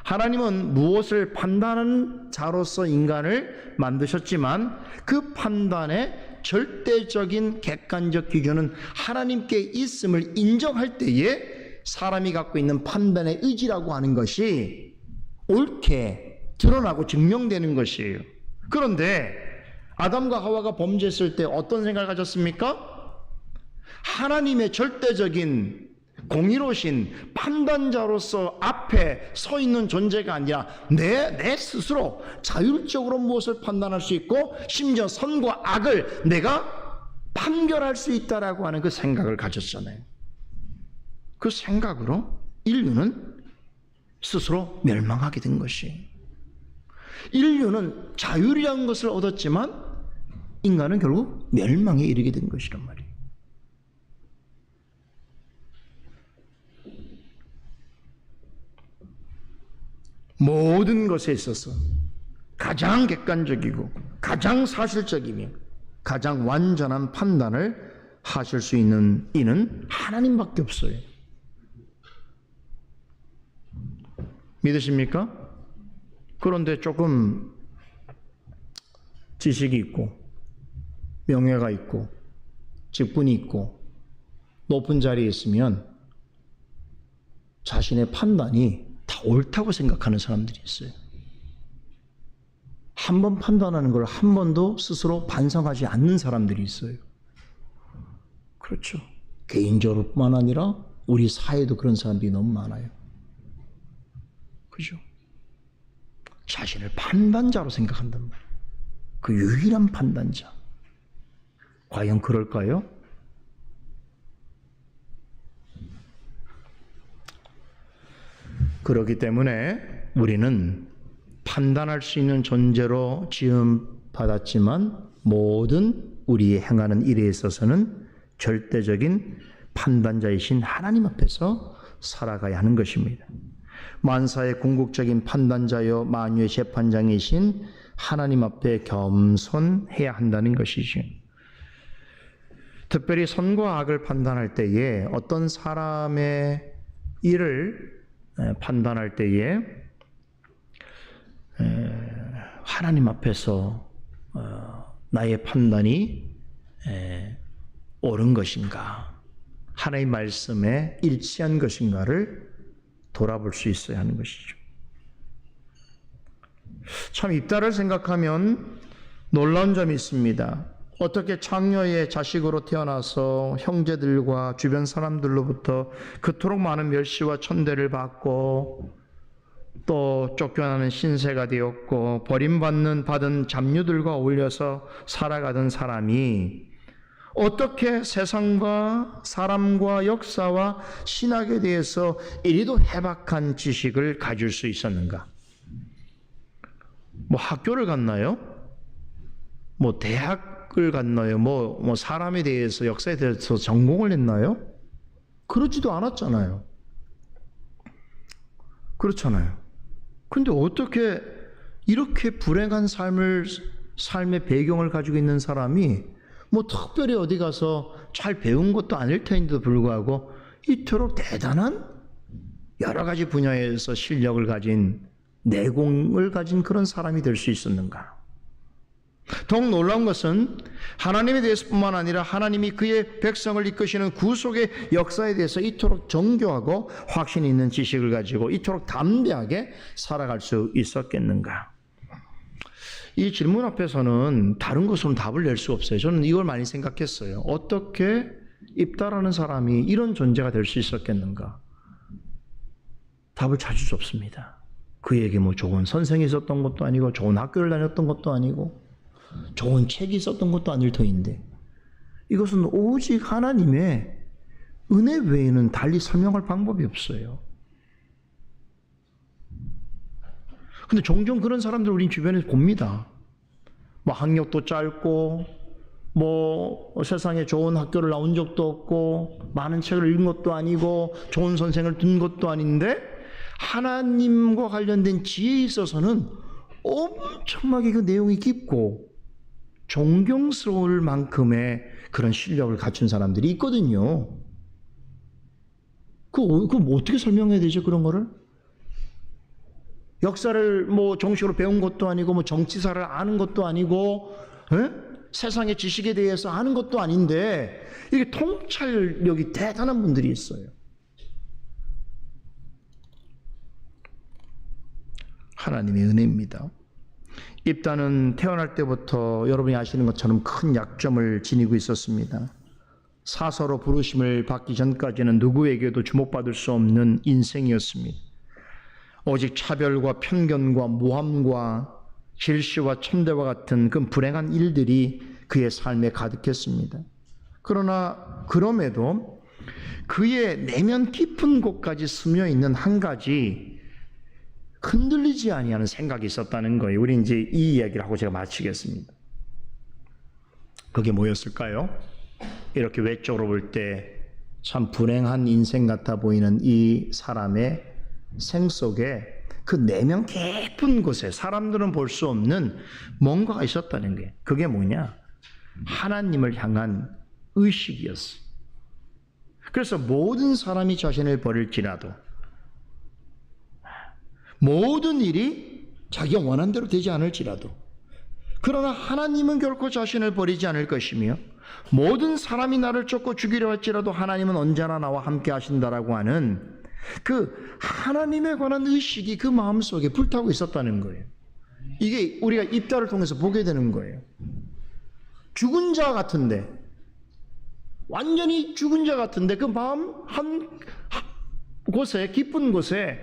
하나님은 무엇을 판단하는 자로서 인간을 만드셨지만 그 판단의 절대적인 객관적 기준은 하나님께 있음을 인정할 때에 사람이 갖고 있는 판단의 의지라고 하는 것이 옳게 드러나고 증명되는 것이에요. 그런데 아담과 하와가 범죄했을 때 어떤 생각을 가졌습니까? 하나님의 절대적인 공의로우신 판단자로서 앞에 서 있는 존재가 아니라 내 스스로 자율적으로 무엇을 판단할 수 있고 심지어 선과 악을 내가 판결할 수 있다라고 하는 그 생각을 가졌잖아요. 그 생각으로 인류는 스스로 멸망하게 된 것이에요. 인류는 자율이라는 것을 얻었지만 인간은 결국 멸망에 이르게 된 것이란 말이에요. 모든 것에 있어서 가장 객관적이고 가장 사실적이며 가장 완전한 판단을 하실 수 있는 이는 하나님밖에 없어요. 믿으십니까? 그런데 조금 지식이 있고 명예가 있고 직분이 있고 높은 자리에 있으면 자신의 판단이 다 옳다고 생각하는 사람들이 있어요. 한 번 판단하는 걸 한 번도 스스로 반성하지 않는 사람들이 있어요. 그렇죠. 개인적으로뿐만 아니라 우리 사회도 그런 사람들이 너무 많아요. 그죠? 자신을 판단자로 생각한단 말이에요. 그 유일한 판단자. 과연 그럴까요? 그렇기 때문에 우리는 판단할 수 있는 존재로 지음받았지만 모든 우리의 행하는 일에 있어서는 절대적인 판단자이신 하나님 앞에서 살아가야 하는 것입니다. 만사의 궁극적인 판단자여 만유의 재판장이신 하나님 앞에 겸손해야 한다는 것이죠. 특별히 선과 악을 판단할 때에 어떤 사람의 일을 판단할 때에 하나님 앞에서 나의 판단이 옳은 것인가, 하나님의 말씀에 일치한 것인가를 돌아볼 수 있어야 하는 것이죠. 참 입다를 생각하면 놀라운 점이 있습니다. 어떻게 창녀의 자식으로 태어나서 형제들과 주변 사람들로부터 그토록 많은 멸시와 천대를 받고 또 쫓겨나는 신세가 되었고 받은 잡류들과 어울려서 살아가던 사람이 어떻게 세상과 사람과 역사와 신학에 대해서 이리도 해박한 지식을 가질 수 있었는가? 뭐 학교를 갔나요? 뭐 대학을 갔나요? 뭐 사람에 대해서, 역사에 대해서 전공을 했나요? 그러지도 않았잖아요. 그렇잖아요. 근데 어떻게 이렇게 불행한 삶의 배경을 가지고 있는 사람이 뭐 특별히 어디 가서 잘 배운 것도 아닐 텐데도 불구하고 이토록 대단한 여러 가지 분야에서 실력을 가진, 내공을 가진 그런 사람이 될 수 있었는가? 더욱 놀라운 것은 하나님에 대해서뿐만 아니라 하나님이 그의 백성을 이끄시는 구속의 역사에 대해서 이토록 정교하고 확신 있는 지식을 가지고 이토록 담대하게 살아갈 수 있었겠는가? 이 질문 앞에서는 다른 것으로는 답을 낼 수 없어요. 저는 이걸 많이 생각했어요. 어떻게 입다라는 사람이 이런 존재가 될 수 있었겠는가? 답을 찾을 수 없습니다. 그에게 뭐 좋은 선생이 있었던 것도 아니고 좋은 학교를 다녔던 것도 아니고 좋은 책이 있었던 것도 아닐 터인데 이것은 오직 하나님의 은혜 외에는 달리 설명할 방법이 없어요. 근데 종종 그런 사람들 우리 주변에서 봅니다. 뭐 학력도 짧고 뭐 세상에 좋은 학교를 나온 적도 없고 많은 책을 읽은 것도 아니고 좋은 선생을 둔 것도 아닌데 하나님과 관련된 지혜에 있어서는 엄청나게 그 내용이 깊고 존경스러울 만큼의 그런 실력을 갖춘 사람들이 있거든요. 그거 뭐 어떻게 설명해야 되죠, 그런 거를? 역사를 뭐 정식으로 배운 것도 아니고 뭐 정치사를 아는 것도 아니고 세상의 지식에 대해서 아는 것도 아닌데 이게 통찰력이 대단한 분들이 있어요. 하나님의 은혜입니다. 입다는 태어날 때부터 여러분이 아시는 것처럼 큰 약점을 지니고 있었습니다. 사서로 부르심을 받기 전까지는 누구에게도 주목받을 수 없는 인생이었습니다. 오직 차별과 편견과 모함과 질시와 천대와 같은 그 불행한 일들이 그의 삶에 가득했습니다. 그러나 그럼에도 그의 내면 깊은 곳까지 스며 있는 한 가지 흔들리지 아니하는 생각이 있었다는 거예요. 우리 이제 이 이야기를 하고 제가 마치겠습니다. 그게 뭐였을까요? 이렇게 외적으로 볼 때 참 불행한 인생 같아 보이는 이 사람의 생 속에 그 내면 깊은 곳에 사람들은 볼 수 없는 뭔가가 있었다는 거예요. 그게 뭐냐? 하나님을 향한 의식이었어요. 그래서 모든 사람이 자신을 버릴지라도 모든 일이 자기가 원한 대로 되지 않을지라도 그러나 하나님은 결코 자신을 버리지 않을 것이며 모든 사람이 나를 쫓고 죽이려 할지라도 하나님은 언제나 나와 함께 하신다라고 하는 그 하나님에 관한 의식이 그 마음속에 불타고 있었다는 거예요. 이게 우리가 입다를 통해서 보게 되는 거예요. 죽은 자 같은데, 완전히 죽은 자 같은데 그 마음 한 곳에, 깊은 곳에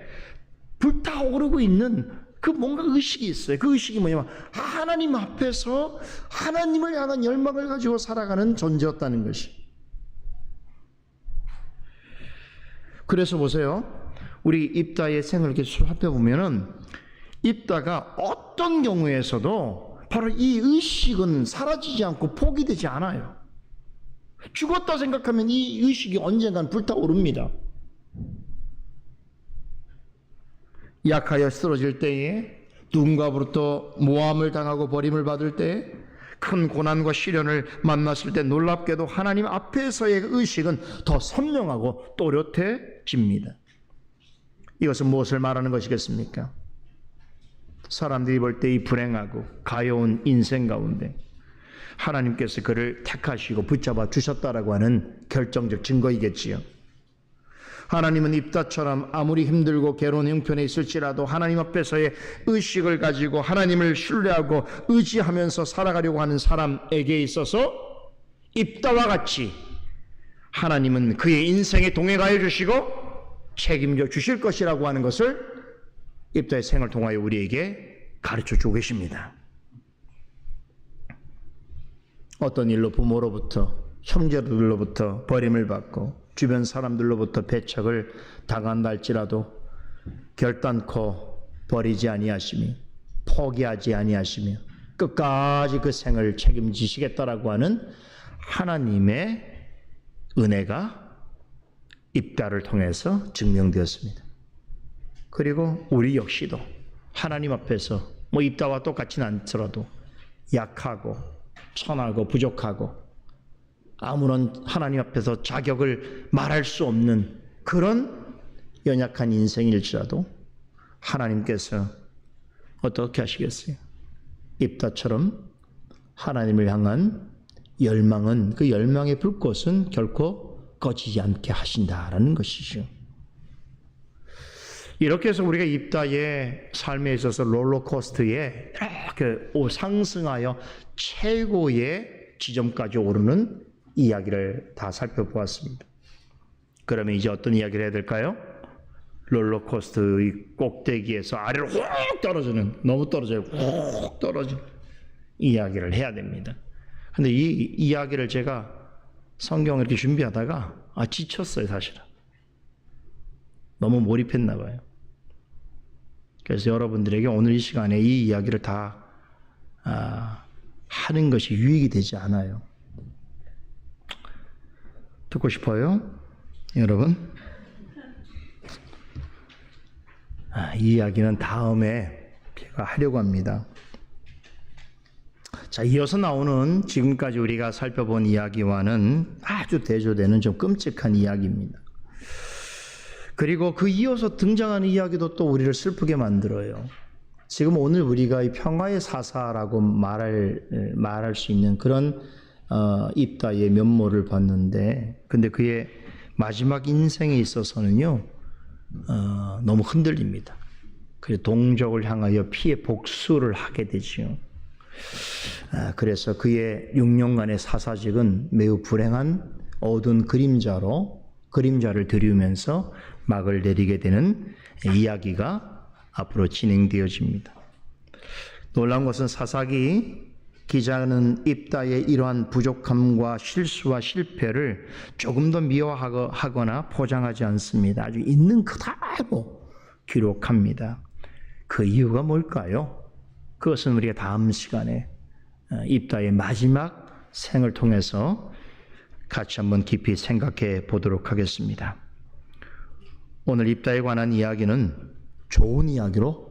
불타오르고 있는 그 뭔가 의식이 있어요. 그 의식이 뭐냐면 하나님 앞에서 하나님을 향한 열망을 가지고 살아가는 존재였다는 것이. 그래서 보세요. 우리 입다의 생을 이렇게 살펴보면은 입다가 어떤 경우에서도 바로 이 의식은 사라지지 않고 포기되지 않아요. 죽었다 생각하면 이 의식이 언젠간 불타오릅니다. 약하여 쓰러질 때에, 누군가로부터 모함을 당하고 버림을 받을 때에, 큰 고난과 시련을 만났을 때 놀랍게도 하나님 앞에서의 의식은 더 선명하고 또렷해집니다. 이것은 무엇을 말하는 것이겠습니까? 사람들이 볼 때 이 불행하고 가여운 인생 가운데 하나님께서 그를 택하시고 붙잡아 주셨다라고 하는 결정적 증거이겠지요. 하나님은 입다처럼 아무리 힘들고 괴로운 형편에 있을지라도 하나님 앞에서의 의식을 가지고 하나님을 신뢰하고 의지하면서 살아가려고 하는 사람에게 있어서 입다와 같이 하나님은 그의 인생에 동행하여 주시고 책임져 주실 것이라고 하는 것을 입다의 생을 통하여 우리에게 가르쳐 주고 계십니다. 어떤 일로 부모로부터 형제들로부터 버림을 받고 주변 사람들로부터 배척을 당한다 할지라도 결단코 버리지 아니하시며 포기하지 아니하시며 끝까지 그 생을 책임지시겠다라고 하는 하나님의 은혜가 입다를 통해서 증명되었습니다. 그리고 우리 역시도 하나님 앞에서 뭐 입다와 똑같지는 않더라도 약하고 천하고 부족하고 아무런 하나님 앞에서 자격을 말할 수 없는 그런 연약한 인생일지라도 하나님께서 어떻게 하시겠어요? 입다처럼 하나님을 향한 열망은, 그 열망의 불꽃은 결코 꺼지지 않게 하신다라는 것이죠. 이렇게 해서 우리가 입다의 삶에 있어서 롤러코스터에 이렇게 상승하여 최고의 지점까지 오르는 이야기를 다 살펴보았습니다. 그러면 이제 어떤 이야기를 해야 될까요? 롤러코스터의 꼭대기에서 아래로 확 떨어지는, 너무 떨어져요. 확 떨어지는 이야기를 해야 됩니다. 근데 이 이야기를 제가 성경을 이렇게 준비하다가 지쳤어요, 사실은. 너무 몰입했나 봐요. 그래서 여러분들에게 오늘 이 시간에 이 이야기를 다 하는 것이 유익이 되지 않아요. 듣고 싶어요? 여러분? 이 이야기는 다음에 제가 하려고 합니다. 자, 이어서 나오는 지금까지 우리가 살펴본 이야기와는 아주 대조되는 좀 끔찍한 이야기입니다. 그리고 그 이어서 등장하는 이야기도 또 우리를 슬프게 만들어요. 지금 오늘 우리가 이 평화의 사사라고 말할 수 있는 그런 입다의 면모를 봤는데, 근데 그의 마지막 인생에 있어서는요, 너무 흔들립니다. 그래서 동족을 향하여 피해 복수를 하게 되죠. 그래서 그의 6년간의 사사직은 매우 불행한 어두운 그림자를 드리우면서 막을 내리게 되는 이야기가 앞으로 진행되어집니다. 놀라운 것은 사사기 기자는 입다의 이러한 부족함과 실수와 실패를 조금 더 미워하거나 포장하지 않습니다. 아주 있는 그대로 기록합니다. 그 이유가 뭘까요? 그것은 우리가 다음 시간에 입다의 마지막 생을 통해서 같이 한번 깊이 생각해 보도록 하겠습니다. 오늘 입다에 관한 이야기는 좋은 이야기로